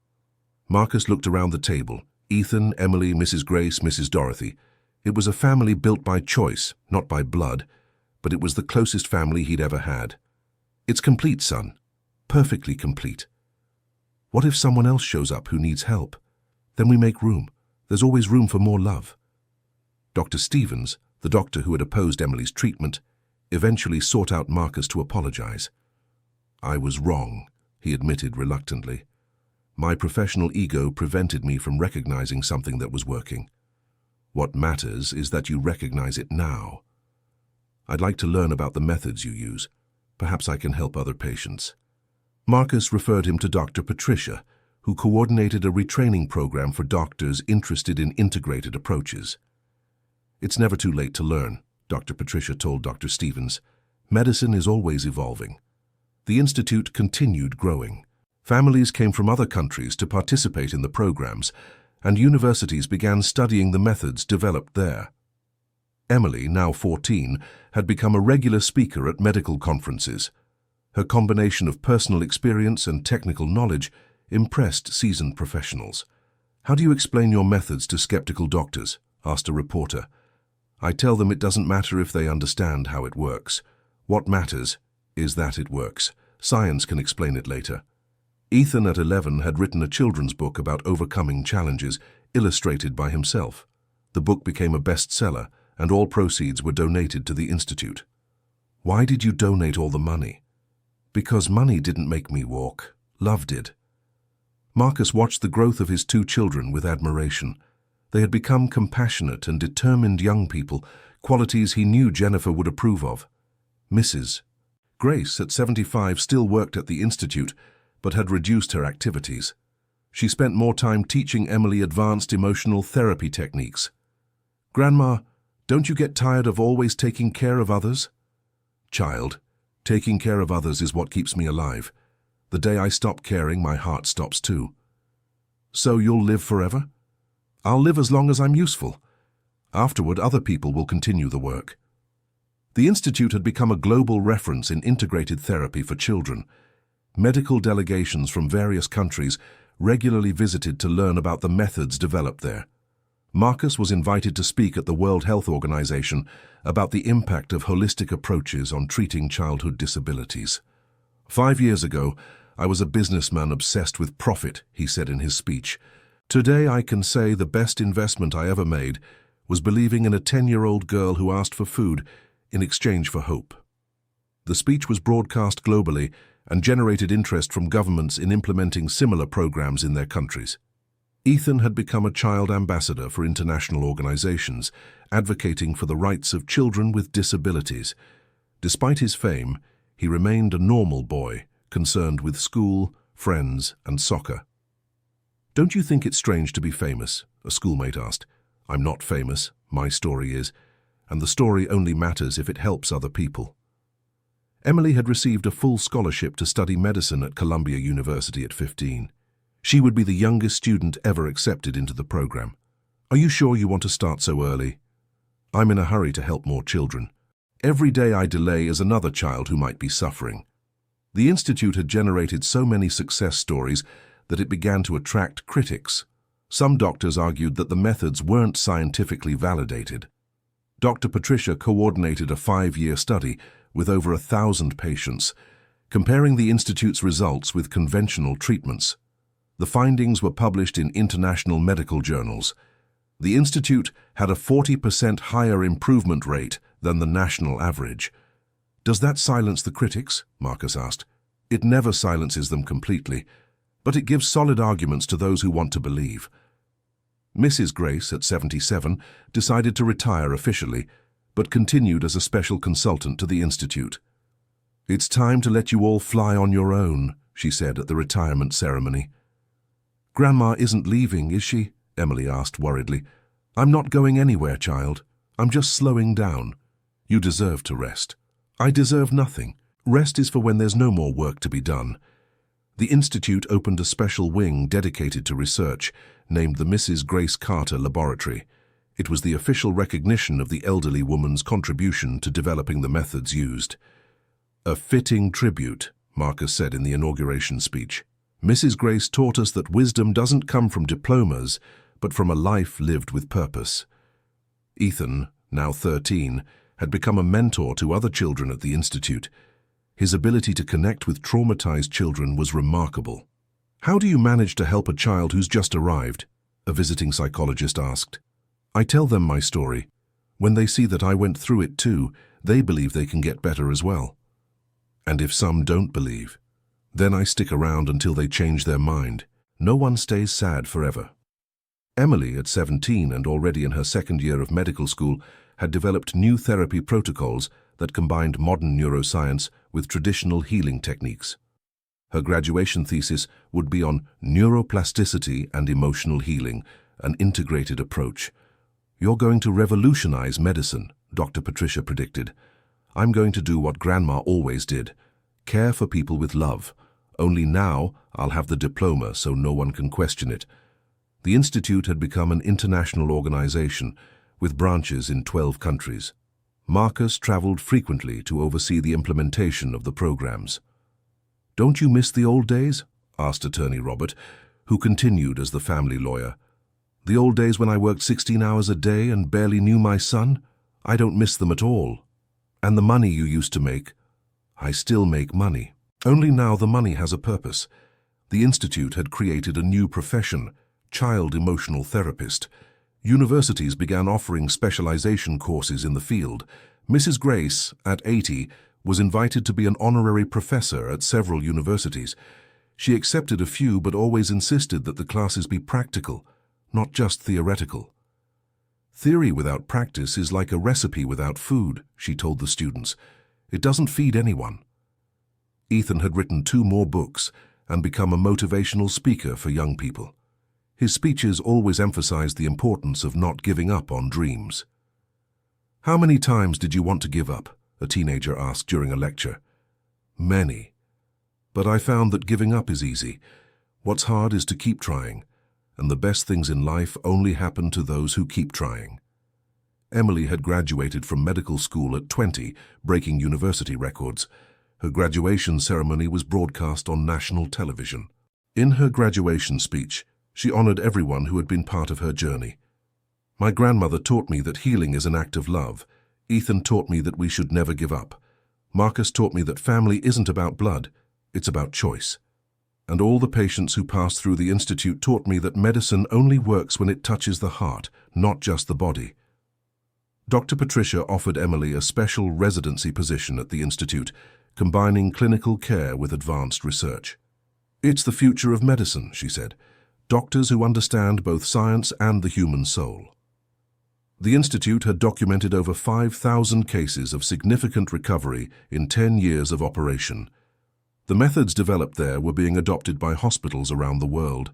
Marcus looked around the table. Ethan, Emily, Mrs. Grace, Mrs. Dorothy. It was a family built by choice, not by blood, but it was the closest family he'd ever had. "It's complete, son. Perfectly complete. What if someone else shows up who needs help? Then we make room. There's always room for more love." Dr. Stevens, the doctor who had opposed Emily's treatment, eventually sought out Marcus to apologize. "I was wrong," he admitted reluctantly. "My professional ego prevented me from recognizing something that was working. What matters is that you recognize it now. I'd like to learn about the methods you use. Perhaps I can help other patients." Marcus referred him to Dr. Patricia, who coordinated a retraining program for doctors interested in integrated approaches. "It's never too late to learn," Dr. Patricia told Dr. Stevens. "Medicine is always evolving." The institute continued growing. Families came from other countries to participate in the programs, and universities began studying the methods developed there. Emily, now 14, had become a regular speaker at medical conferences. Her combination of personal experience and technical knowledge impressed seasoned professionals. "How do you explain your methods to skeptical doctors?" asked a reporter. "I tell them it doesn't matter if they understand how it works. What matters is that it works. Science can explain it later." Ethan, at 11, had written a children's book about overcoming challenges, illustrated by himself. The book became a bestseller, and all proceeds were donated to the institute. "Why did you donate all the money?" "Because money didn't make me walk. Love did." Marcus watched the growth of his two children with admiration. They had become compassionate and determined young people, qualities he knew Jennifer would approve of. Mrs. Grace, at 75, still worked at the institute, but had reduced her activities. She spent more time teaching Emily advanced emotional therapy techniques. "Grandma, don't you get tired of always taking care of others?" "Child, taking care of others is what keeps me alive. The day I stop caring, my heart stops too." "So you'll live forever?" "I'll live as long as I'm useful. Afterward, other people will continue the work." The institute had become a global reference in integrated therapy for children. Medical delegations from various countries regularly visited to learn about the methods developed there. Marcus was invited to speak at the World Health Organization about the impact of holistic approaches on treating childhood disabilities. "5 years ago, I was a businessman obsessed with profit," he said in his speech. "Today I can say the best investment I ever made was believing in a 10-year-old girl who asked for food in exchange for hope." The speech was broadcast globally and generated interest from governments in implementing similar programs in their countries. Ethan had become a child ambassador for international organizations, advocating for the rights of children with disabilities. Despite his fame, he remained a normal boy, concerned with school, friends, and soccer. "Don't you think it's strange to be famous?" a schoolmate asked. "I'm not famous, my story is, and the story only matters if it helps other people." Emily had received a full scholarship to study medicine at Columbia University at 15. She would be the youngest student ever accepted into the program. "Are you sure you want to start so early?" "I'm in a hurry to help more children. Every day I delay is another child who might be suffering." The institute had generated so many success stories that it began to attract critics. Some doctors argued that the methods weren't scientifically validated. Dr. Patricia coordinated a 5-year study with over 1,000 patients, comparing the institute's results with conventional treatments. The findings were published in international medical journals. The institute had a 40% higher improvement rate than the national average. "Does that silence the critics?" Marcus asked. "It never silences them completely, but it gives solid arguments to those who want to believe." Mrs. Grace, at 77, decided to retire officially, but continued as a special consultant to the institute. "It's time to let you all fly on your own," she said at the retirement ceremony. "Grandma isn't leaving, is she?" Emily asked worriedly. "I'm not going anywhere, child. I'm just slowing down. You deserve to rest." "I deserve nothing. Rest is for when there's no more work to be done." The institute opened a special wing dedicated to research, named the Mrs. Grace Carter Laboratory. It was the official recognition of the elderly woman's contribution to developing the methods used. "A fitting tribute," Marcus said in the inauguration speech. "Mrs. Grace taught us that wisdom doesn't come from diplomas, but from a life lived with purpose." Ethan, now 13, had become a mentor to other children at the institute. His ability to connect with traumatized children was remarkable. "How do you manage to help a child who's just arrived?" a visiting psychologist asked. "I tell them my story. When they see that I went through it too, they believe they can get better as well. And if some don't believe, then I stick around until they change their mind. No one stays sad forever." Emily, at 17 and already in her second year of medical school, had developed new therapy protocols that combined modern neuroscience with traditional healing techniques. Her graduation thesis would be on neuroplasticity and emotional healing, an integrated approach. "You're going to revolutionize medicine," Dr. Patricia predicted. "I'm going to do what Grandma always did, care for people with love. Only now I'll have the diploma so no one can question it." The institute had become an international organization with branches in 12 countries. Marcus traveled frequently to oversee the implementation of the programs. "Don't you miss the old days?" asked Attorney Robert, who continued as the family lawyer. "The old days when I worked 16 hours a day and barely knew my son? I don't miss them at all. And the money you used to make? I still make money. Only now the money has a purpose." The institute had created a new profession, child emotional therapist. Universities began offering specialization courses in the field. Mrs. Grace, at 80, was invited to be an honorary professor at several universities. She accepted a few but always insisted that the classes be practical, not just theoretical. "Theory without practice is like a recipe without food," she told the students. "It doesn't feed anyone." Ethan had written 2 more books and become a motivational speaker for young people. His speeches always emphasized the importance of not giving up on dreams. "How many times did you want to give up?" a teenager asked during a lecture. "Many. But I found that giving up is easy. What's hard is to keep trying, and the best things in life only happen to those who keep trying." Emily had graduated from medical school at 20, breaking university records. Her graduation ceremony was broadcast on national television. In her graduation speech, she honored everyone who had been part of her journey. "My grandmother taught me that healing is an act of love. Ethan taught me that we should never give up. Marcus taught me that family isn't about blood, it's about choice. And all the patients who passed through the institute taught me that medicine only works when it touches the heart, not just the body." Dr. Patricia offered Emily a special residency position at the institute, combining clinical care with advanced research. "It's the future of medicine," she said. "Doctors who understand both science and the human soul." The institute had documented over 5,000 cases of significant recovery in 10 years of operation. The methods developed there were being adopted by hospitals around the world.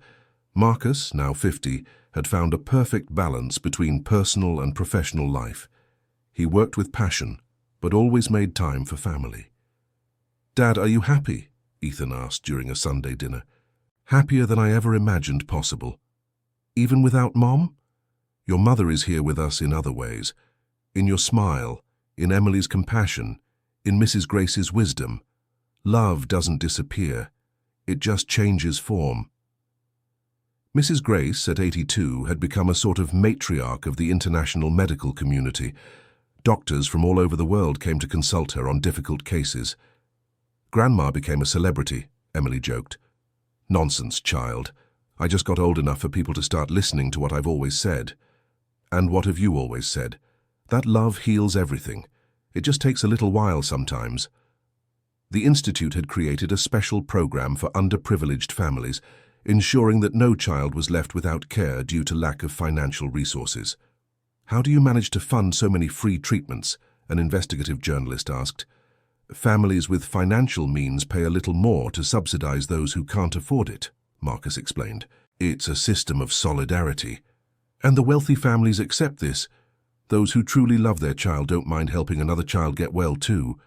Marcus, now 50, had found a perfect balance between personal and professional life. He worked with passion, but always made time for family. "Dad, are you happy?" Ethan asked during a Sunday dinner. "Happier than I ever imagined possible. Even without Mom? Your mother is here with us in other ways. In your smile, in Emily's compassion, in Mrs. Grace's wisdom. Love doesn't disappear. It just changes form." Mrs. Grace, at 82, had become a sort of matriarch of the international medical community. Doctors from all over the world came to consult her on difficult cases. "Grandma became a celebrity," Emily joked. "Nonsense, child. I just got old enough for people to start listening to what I've always said." "And what have you always said? That love heals everything. It just takes a little while sometimes." The institute had created a special program for underprivileged families, ensuring that no child was left without care due to lack of financial resources. "How do you manage to fund so many free treatments?" an investigative journalist asked. "Families with financial means pay a little more to subsidize those who can't afford it," Marcus explained. "It's a system of solidarity. And the wealthy families accept this. Those who truly love their child don't mind helping another child get well too."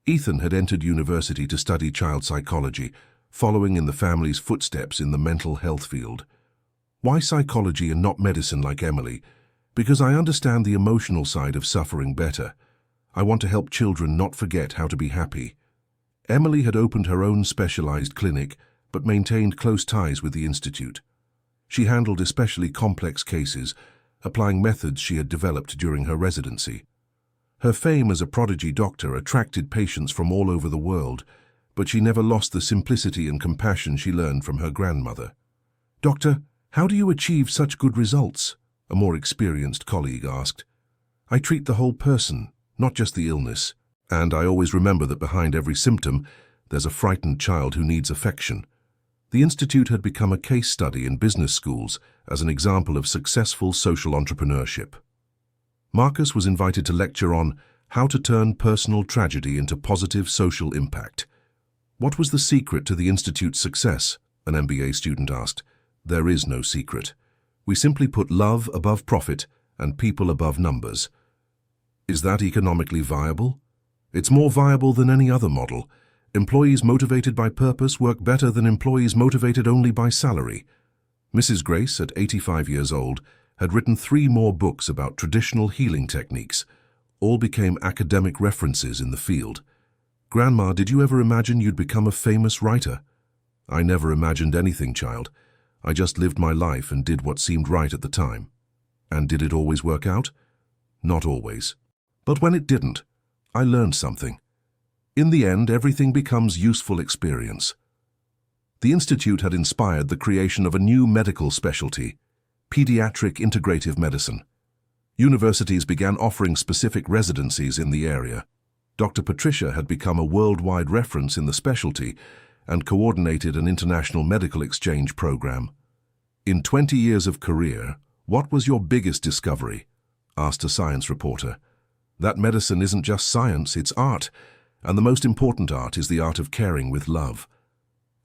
Ethan had entered university to study child psychology. following in the family's footsteps in the mental health field. Why psychology and not medicine like Emily? Because I understand the emotional side of suffering better. I want to help children not forget how to be happy. Emily had opened her own specialized clinic, but maintained close ties with the institute. She handled especially complex cases, applying methods she had developed during her residency. Her fame as a prodigy doctor attracted patients from all over the world, but she never lost the simplicity and compassion she learned from her grandmother. "Doctor, how do you achieve such good results?" a more experienced colleague asked. "I treat the whole person, not just the illness, and I always remember that behind every symptom, there's a frightened child who needs affection." The institute had become a case study in business schools as an example of successful social entrepreneurship. Marcus was invited to lecture on how to turn personal tragedy into positive social impact. "What was the secret to the institute's success?" an MBA student asked. "There is no secret. We simply put love above profit and people above numbers." Is that economically viable? It's more viable than any other model. Employees motivated by purpose work better than employees motivated only by salary. Mrs. Grace, at 85 years old, had written 3 more books about traditional healing techniques. All became academic references in the field. "Grandma, did you ever imagine you'd become a famous writer?" "I never imagined anything, child. I just lived my life and did what seemed right at the time." "And did it always work out?" "Not always. But when it didn't, I learned something. In the end, everything becomes useful experience." The institute had inspired the creation of a new medical specialty, pediatric integrative medicine. Universities began offering specific residencies in the area. Dr. Patricia had become a worldwide reference in the specialty and coordinated an international medical exchange program. "In 20 years of career, what was your biggest discovery?" asked a science reporter. "That medicine isn't just science, it's art. And the most important art is the art of caring with love."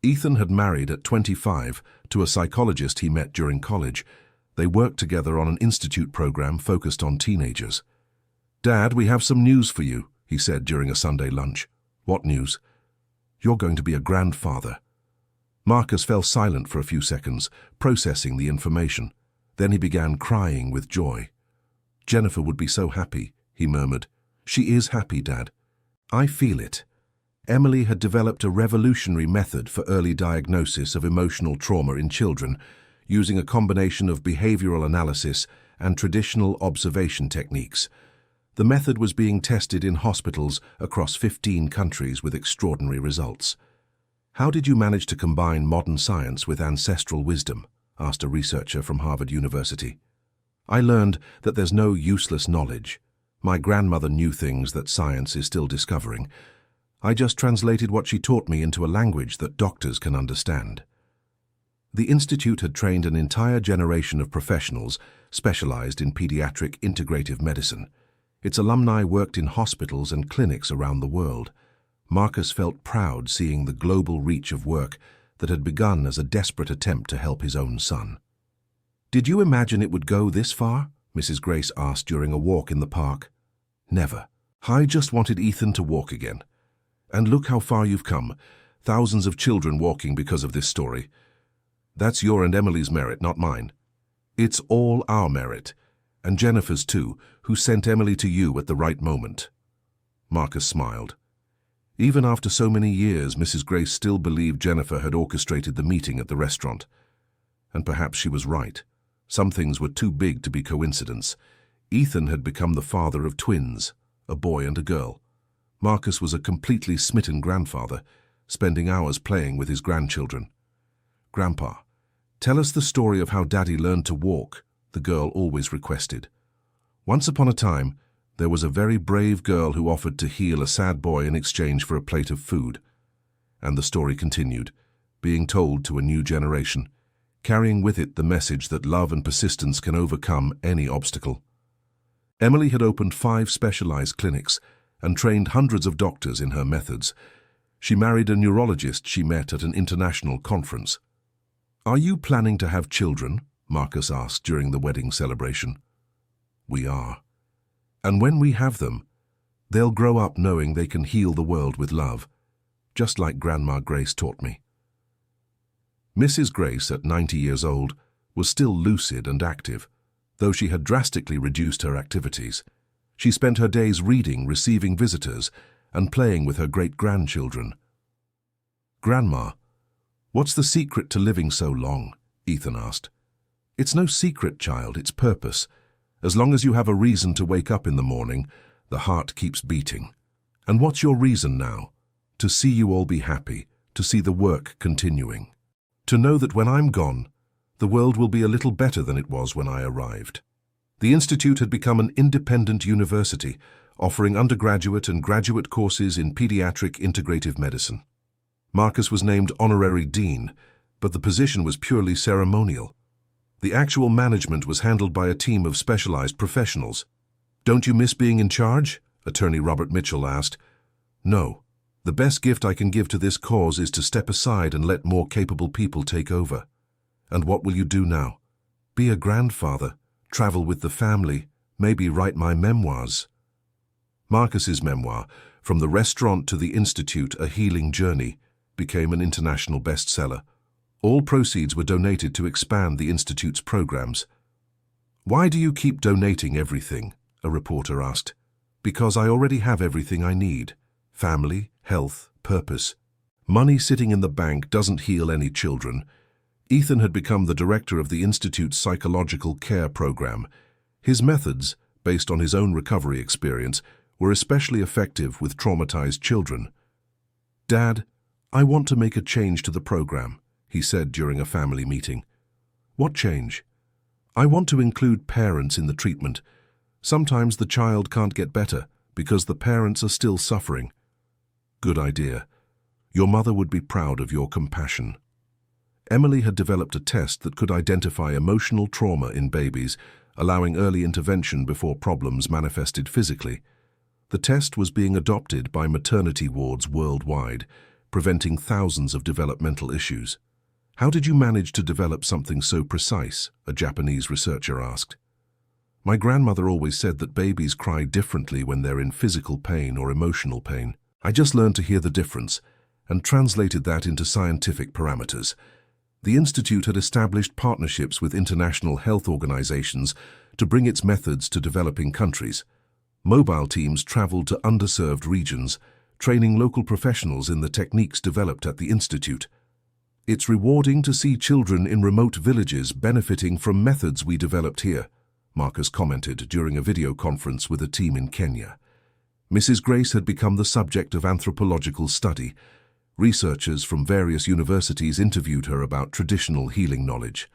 Ethan had married at 25 to a psychologist he met during college. They worked together on an institute program focused on teenagers. "Dad, we have some news for you," he said during a Sunday lunch. "What news?" "You're going to be a grandfather." Marcus fell silent for a few seconds, processing the information. Then he began crying with joy. "Jennifer would be so happy," he murmured. "She is happy, Dad. I feel it." Emily had developed a revolutionary method for early diagnosis of emotional trauma in children, using a combination of behavioral analysis and traditional observation techniques. The method was being tested in hospitals across 15 countries with extraordinary results. "How did you manage to combine modern science with ancestral wisdom?" asked a researcher from Harvard University. "I learned that there's no useless knowledge. My grandmother knew things that science is still discovering. I just translated what she taught me into a language that doctors can understand." The institute had trained an entire generation of professionals specialized in pediatric integrative medicine. Its alumni worked in hospitals and clinics around the world. Marcus felt proud seeing the global reach of work that had begun as a desperate attempt to help his own son. "Did you imagine it would go this far?" Mrs. Grace asked during a walk in the park. "Never. I just wanted Ethan to walk again. And look how far you've come. Thousands of children walking because of this story. That's your and Emily's merit, not mine. It's all our merit, and Jennifer's too, who sent Emily to you at the right moment." Marcus smiled. Even after so many years, Mrs. Grace still believed Jennifer had orchestrated the meeting at the restaurant. And perhaps she was right. Some things were too big to be coincidence. Ethan had become the father of twins, a boy and a girl. Marcus was a completely smitten grandfather, spending hours playing with his grandchildren. "Grandpa, tell us the story of how Daddy learned to walk," the girl always requested. "Once upon a time, there was a very brave girl who offered to heal a sad boy in exchange for a plate of food." And the story continued, being told to a new generation, carrying with it the message that love and persistence can overcome any obstacle. Emily had opened 5 specialized clinics and trained hundreds of doctors in her methods. She married a neurologist she met at an international conference. "Are you planning to have children?" Marcus asked during the wedding celebration. "We are. And when we have them, they'll grow up knowing they can heal the world with love, just like Grandma Grace taught me." Mrs. Grace, at 90 years old, was still lucid and active, though she had drastically reduced her activities. She spent her days reading, receiving visitors, and playing with her great-grandchildren. "Grandma, what's the secret to living so long?" Ethan asked. "It's no secret, child, it's purpose. As long as you have a reason to wake up in the morning, the heart keeps beating. And what's your reason now? To see you all be happy, to see the work continuing. To know that when I'm gone, the world will be a little better than it was when I arrived." The Institute had become an independent university, offering undergraduate and graduate courses in pediatric integrative medicine. Marcus was named honorary dean, but the position was purely ceremonial. The actual management was handled by a team of specialized professionals. "Don't you miss being in charge?" Attorney Robert Mitchell asked. "No. The best gift I can give to this cause is to step aside and let more capable people take over." "And what will you do now?" "Be a grandfather, travel with the family, maybe write my memoirs." Marcus's memoir, From the Restaurant to the Institute, A Healing Journey, became an international bestseller. All proceeds were donated to expand the Institute's programs. "Why do you keep donating everything?" a reporter asked. "Because I already have everything I need. Family, health, purpose. Money sitting in the bank doesn't heal any children." Ethan had become the director of the Institute's psychological care program. His methods, based on his own recovery experience, were especially effective with traumatized children. "Dad, I want to make a change to the program," he said during a family meeting. "What change?" "I want to include parents in the treatment. Sometimes the child can't get better because the parents are still suffering." "Good idea. Your mother would be proud of your compassion." Emily had developed a test that could identify emotional trauma in babies, allowing early intervention before problems manifested physically. The test was being adopted by maternity wards worldwide, preventing thousands of developmental issues. "How did you manage to develop something so precise?" a Japanese researcher asked. "My grandmother always said that babies cry differently when they're in physical pain or emotional pain. I just learned to hear the difference and translated that into scientific parameters." The Institute had established partnerships with international health organizations to bring its methods to developing countries. Mobile teams traveled to underserved regions, training local professionals in the techniques developed at the Institute. "It's rewarding to see children in remote villages benefiting from methods we developed here," Marcus commented during a video conference with a team in Kenya. Mrs. Grace had become the subject of anthropological study. Researchers from various universities interviewed her about traditional healing knowledge.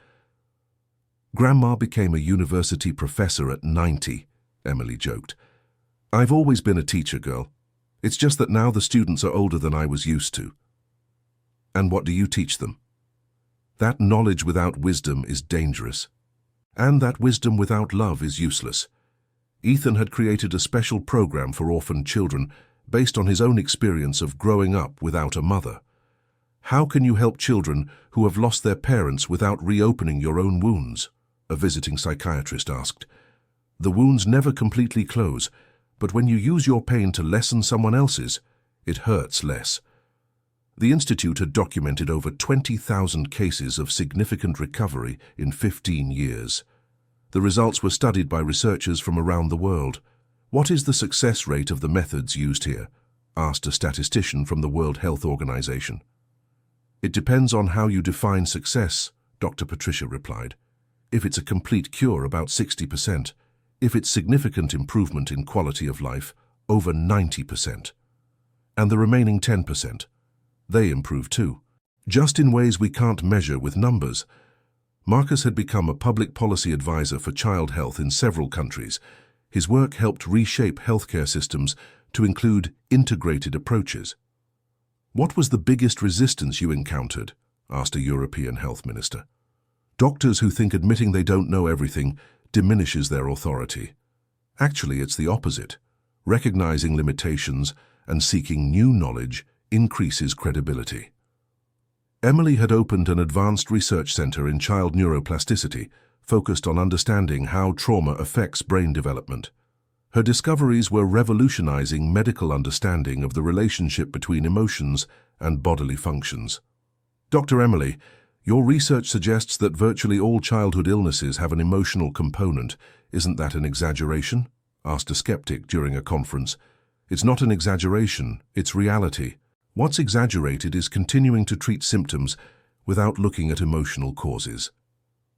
"Grandma became a university professor at 90, Emily joked. "I've always been a teacher, girl. It's just that now the students are older than I was used to." "And what do you teach them?" "That knowledge without wisdom is dangerous. And that wisdom without love is useless." Ethan had created a special program for orphaned children based on his own experience of growing up without a mother. "How can you help children who have lost their parents without reopening your own wounds?" a visiting psychiatrist asked. "The wounds never completely close, but when you use your pain to lessen someone else's, it hurts less." The Institute had documented over 20,000 cases of significant recovery in 15 years. The results were studied by researchers from around the world. "What is the success rate of the methods used here?" asked a statistician from the World Health Organization. "It depends on how you define success," Dr. Patricia replied. "If it's a complete cure, about 60%. If it's significant improvement in quality of life, over 90%. And the remaining 10%, they improve too, just in ways we can't measure with numbers." Marcus had become a public policy advisor for child health in several countries. His work helped reshape healthcare systems to include integrated approaches. "What was the biggest resistance you encountered?" asked a European health minister. "Doctors who think admitting they don't know everything diminishes their authority. Actually, it's the opposite. Recognizing limitations and seeking new knowledge increases credibility." Emily had opened an advanced research center in child neuroplasticity, focused on understanding how trauma affects brain development. Her discoveries were revolutionizing medical understanding of the relationship between emotions and bodily functions. "Dr. Emily, Your research suggests that virtually all childhood illnesses have an emotional component. Isn't that an exaggeration? Asked a skeptic during a conference. It's not an exaggeration, it's reality. What's exaggerated is continuing to treat symptoms without looking at emotional causes.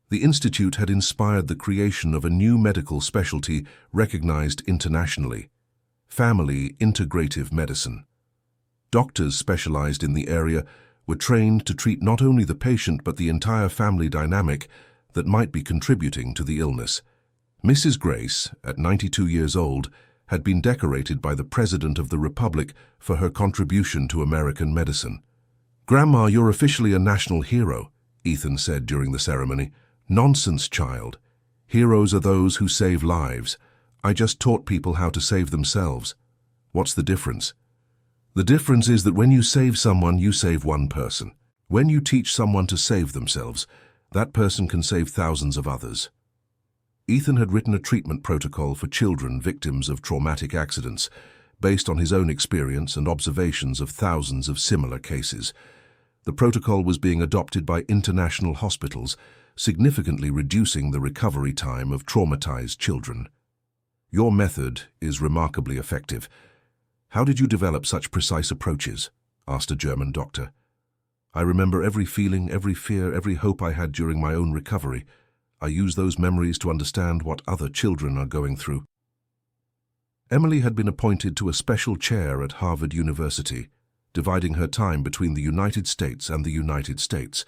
The Institute had inspired the creation of a new medical specialty recognized internationally: family integrative medicine. Doctors specialized in the area were trained to treat not only the patient but the entire family dynamic that might be contributing to the illness. Mrs. Grace, at 92 years old, had been decorated by the President of the Republic for her contribution to American medicine. "Grandma, you're officially a national hero," Ethan said during the ceremony. "Nonsense, child. Heroes are those who save lives. I just taught people how to save themselves." "What's the difference?" "The difference is that when you save someone, you save one person. When you teach someone to save themselves, that person can save thousands of others." Ethan had written a treatment protocol for children victims of traumatic accidents, based on his own experience and observations of thousands of similar cases. The protocol was being adopted by international hospitals, significantly reducing the recovery time of traumatized children. "Your method is remarkably effective. How did you develop such precise approaches?" asked a German doctor. "I remember every feeling, every fear, every hope I had during my own recovery. I use those memories to understand what other children are going through." Emily had been appointed to a special chair at Harvard University, dividing her time between the United States and the United States.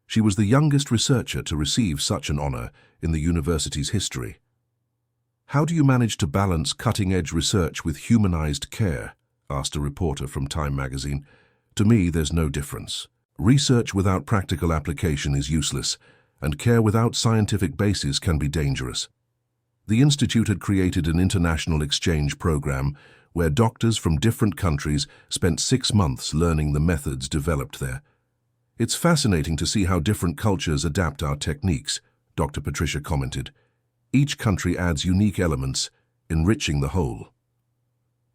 She was the youngest researcher to receive such an honor in the university's history. "How do you manage to balance cutting-edge research with humanized care?" asked a reporter from Time magazine. "To me, there's no difference. Research without practical application is useless, and care without scientific basis can be dangerous." The Institute had created an international exchange program where doctors from different countries spent 6 months learning the methods developed there. "It's fascinating to see how different cultures adapt our techniques," Dr. Patricia commented. "Each country adds unique elements, enriching the whole."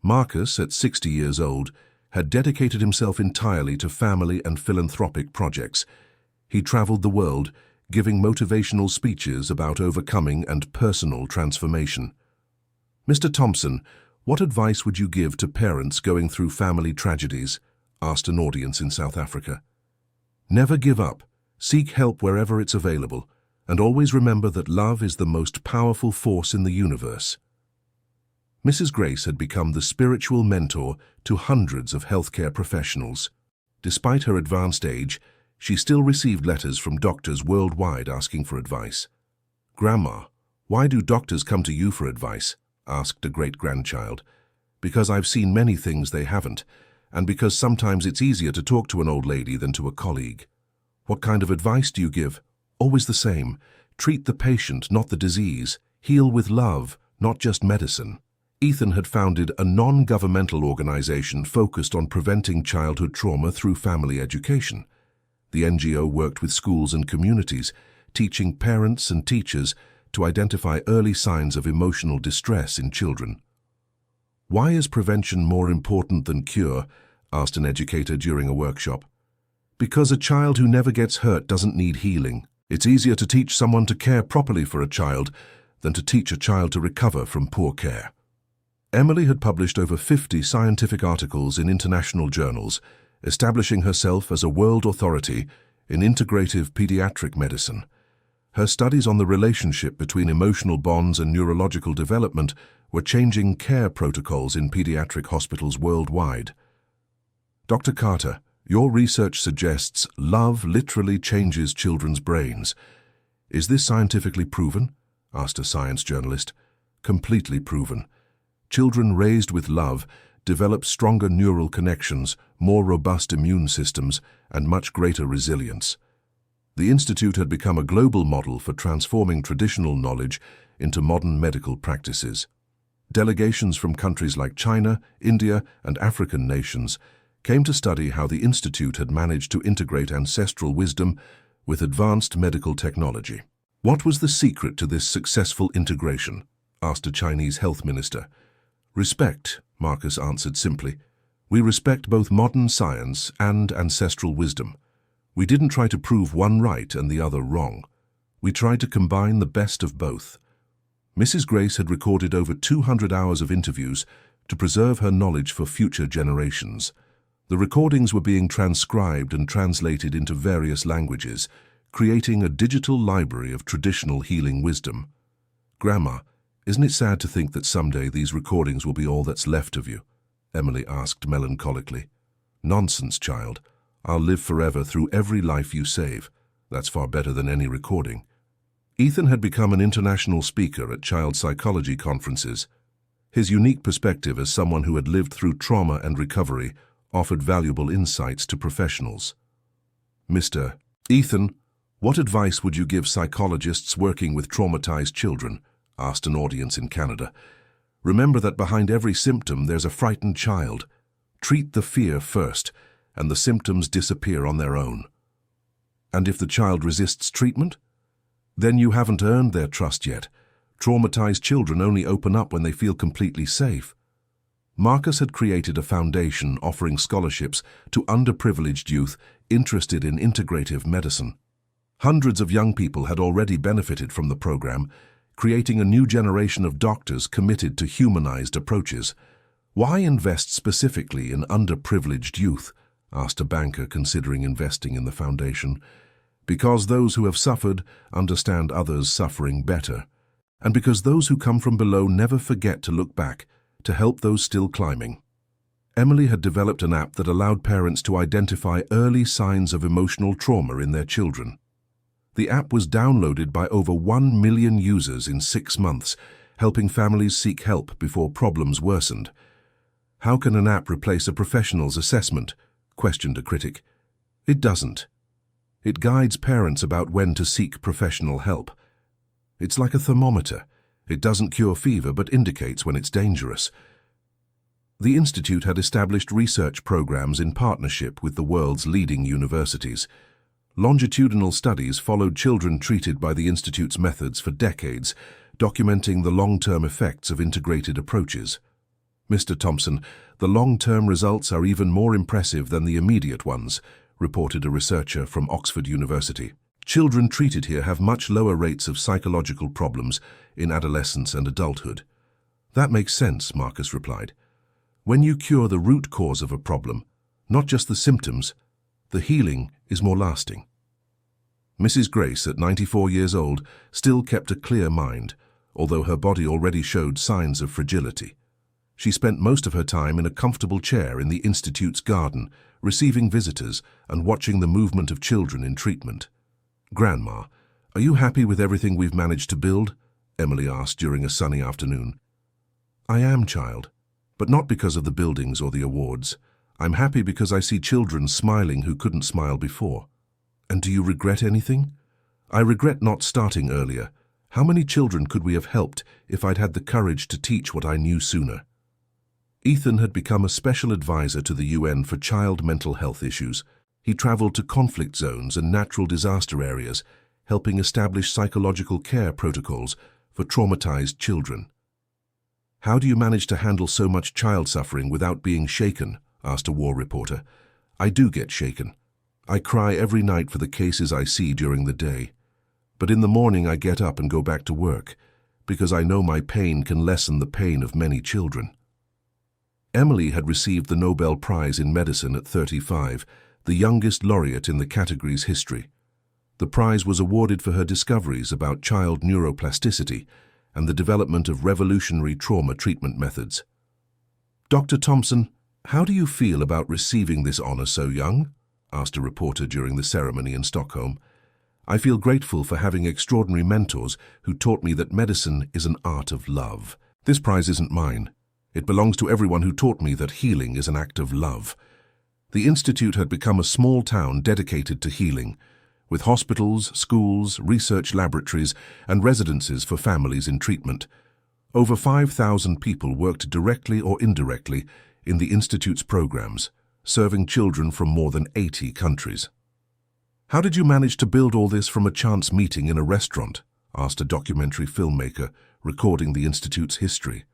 Marcus, at 60 years old, had dedicated himself entirely to family and philanthropic projects. He traveled the world, giving motivational speeches about overcoming and personal transformation. "Mr. Thompson, what advice would you give to parents going through family tragedies?" asked an audience in South Africa. "Never give up. Seek help wherever it's available, and always remember that love is the most powerful force in the universe." Mrs. Grace had become the spiritual mentor to hundreds of healthcare professionals. Despite her advanced age, she still received letters from doctors worldwide asking for advice. "Grandma, why do doctors come to you for advice?" asked a great-grandchild. "Because I've seen many things they haven't, and because sometimes it's easier to talk to an old lady than to a colleague." "What kind of advice do you give?" "Always the same. Treat the patient, not the disease. Heal with love, not just medicine." Ethan had founded a non-governmental organization focused on preventing childhood trauma through family education. The NGO worked with schools and communities, teaching parents and teachers to identify early signs of emotional distress in children. "Why is prevention more important than cure?" asked an educator during a workshop. "Because a child who never gets hurt doesn't need healing. It's easier to teach someone to care properly for a child than to teach a child to recover from poor care." Emily had published over 50 scientific articles in international journals, establishing herself as a world authority in integrative pediatric medicine. Her studies on the relationship between emotional bonds and neurological development were changing care protocols in pediatric hospitals worldwide. "Dr. Carter, your research suggests love literally changes children's brains. Is this scientifically proven?" asked a science journalist. "Completely proven. Children raised with love develop stronger neural connections, more robust immune systems, and much greater resilience." The Institute had become a global model for transforming traditional knowledge into modern medical practices. Delegations from countries like China, India, and African nations came to study how the Institute had managed to integrate ancestral wisdom with advanced medical technology. "What was the secret to this successful integration?" asked a Chinese health minister. "Respect," Marcus answered simply. "We respect both modern science and ancestral wisdom. We didn't try to prove one right and the other wrong. We tried to combine the best of both. Mrs. Grace had recorded over 200 hours of interviews to preserve her knowledge for future generations. The recordings were being transcribed and translated into various languages, creating a digital library of traditional healing wisdom. "Grandma, isn't it sad to think that someday these recordings will be all that's left of you?" Emily asked melancholically. "Nonsense, child. I'll live forever through every life you save. That's far better than any recording." Ethan had become an international speaker at child psychology conferences. His unique perspective as someone who had lived through trauma and recovery offered valuable insights to professionals. "Mr. Ethan, what advice would you give psychologists working with traumatized children?" asked an audience in Canada. "Remember that behind every symptom there's a frightened child. Treat the fear first, and the symptoms disappear on their own. And if the child resists treatment? Then you haven't earned their trust yet. Traumatized children only open up when they feel completely safe." Marcus had created a foundation offering scholarships to underprivileged youth interested in integrative medicine. Hundreds of young people had already benefited from the program, creating a new generation of doctors committed to humanized approaches. "Why invest specifically in underprivileged youth?" asked a banker considering investing in the foundation. "Because those who have suffered understand others' suffering better, and because those who come from below never forget to look back to help those still climbing." Emily had developed an app that allowed parents to identify early signs of emotional trauma in their children. The app was downloaded by over 1 million users in 6 months, helping families seek help before problems worsened. "How can an app replace a professional's assessment?" questioned a critic. "It doesn't. It guides parents about when to seek professional help. It's like a thermometer. It doesn't cure fever but indicates when it's dangerous." The Institute had established research programs in partnership with the world's leading universities. Longitudinal studies followed children treated by the Institute's methods for decades, documenting the long-term effects of integrated approaches. "Mr. Thompson, the long-term results are even more impressive than the immediate ones," reported a researcher from Oxford University. "Children treated here have much lower rates of psychological problems in adolescence and adulthood." "That makes sense," Marcus replied. "When you cure the root cause of a problem, not just the symptoms, the healing is more lasting." Mrs. Grace, at 94 years old, still kept a clear mind, although her body already showed signs of fragility. She spent most of her time in a comfortable chair in the Institute's garden, receiving visitors and watching the movement of children in treatment. "Grandma, are you happy with everything we've managed to build?" Emily asked during a sunny afternoon. "I am, child, but not because of the buildings or the awards. I'm happy because I see children smiling who couldn't smile before." "And do you regret anything?" "I regret not starting earlier. How many children could we have helped if I'd had the courage to teach what I knew sooner?" Ethan had become a special advisor to the UN for child mental health issues. He traveled to conflict zones and natural disaster areas, helping establish psychological care protocols for traumatized children. "How do you manage to handle so much child suffering without being shaken?" asked a war reporter. "I do get shaken. I cry every night for the cases I see during the day. But in the morning I get up and go back to work, because I know my pain can lessen the pain of many children." Emily had received the Nobel Prize in Medicine at 35, the youngest laureate in the category's history. The prize was awarded for her discoveries about child neuroplasticity and the development of revolutionary trauma treatment methods. "Dr. Thompson, how do you feel about receiving this honor so young?" asked a reporter during the ceremony in Stockholm. "I feel grateful for having extraordinary mentors who taught me that medicine is an art of love. This prize isn't mine. It belongs to everyone who taught me that healing is an act of love." The Institute had become a small town dedicated to healing, with hospitals, schools, research laboratories, and residences for families in treatment. Over 5,000 people worked directly or indirectly in the Institute's programs, serving children from more than 80 countries. "How did you manage to build all this from a chance meeting in a restaurant?" asked a documentary filmmaker recording the Institute's history.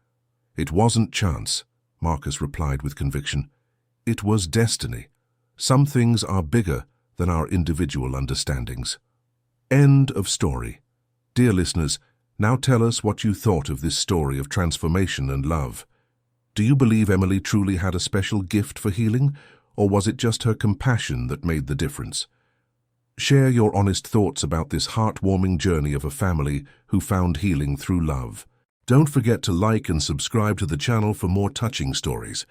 "It wasn't chance," Marcus replied with conviction. "It was destiny. Some things are bigger than our individual understandings. End of story. Dear listeners, now tell us what you thought of this story of transformation and love. Do you believe Emily truly had a special gift for healing, or was it just her compassion that made the difference? Share your honest thoughts about this heartwarming journey of a family who found healing through love. Don't forget to like and subscribe to the channel for more touching stories.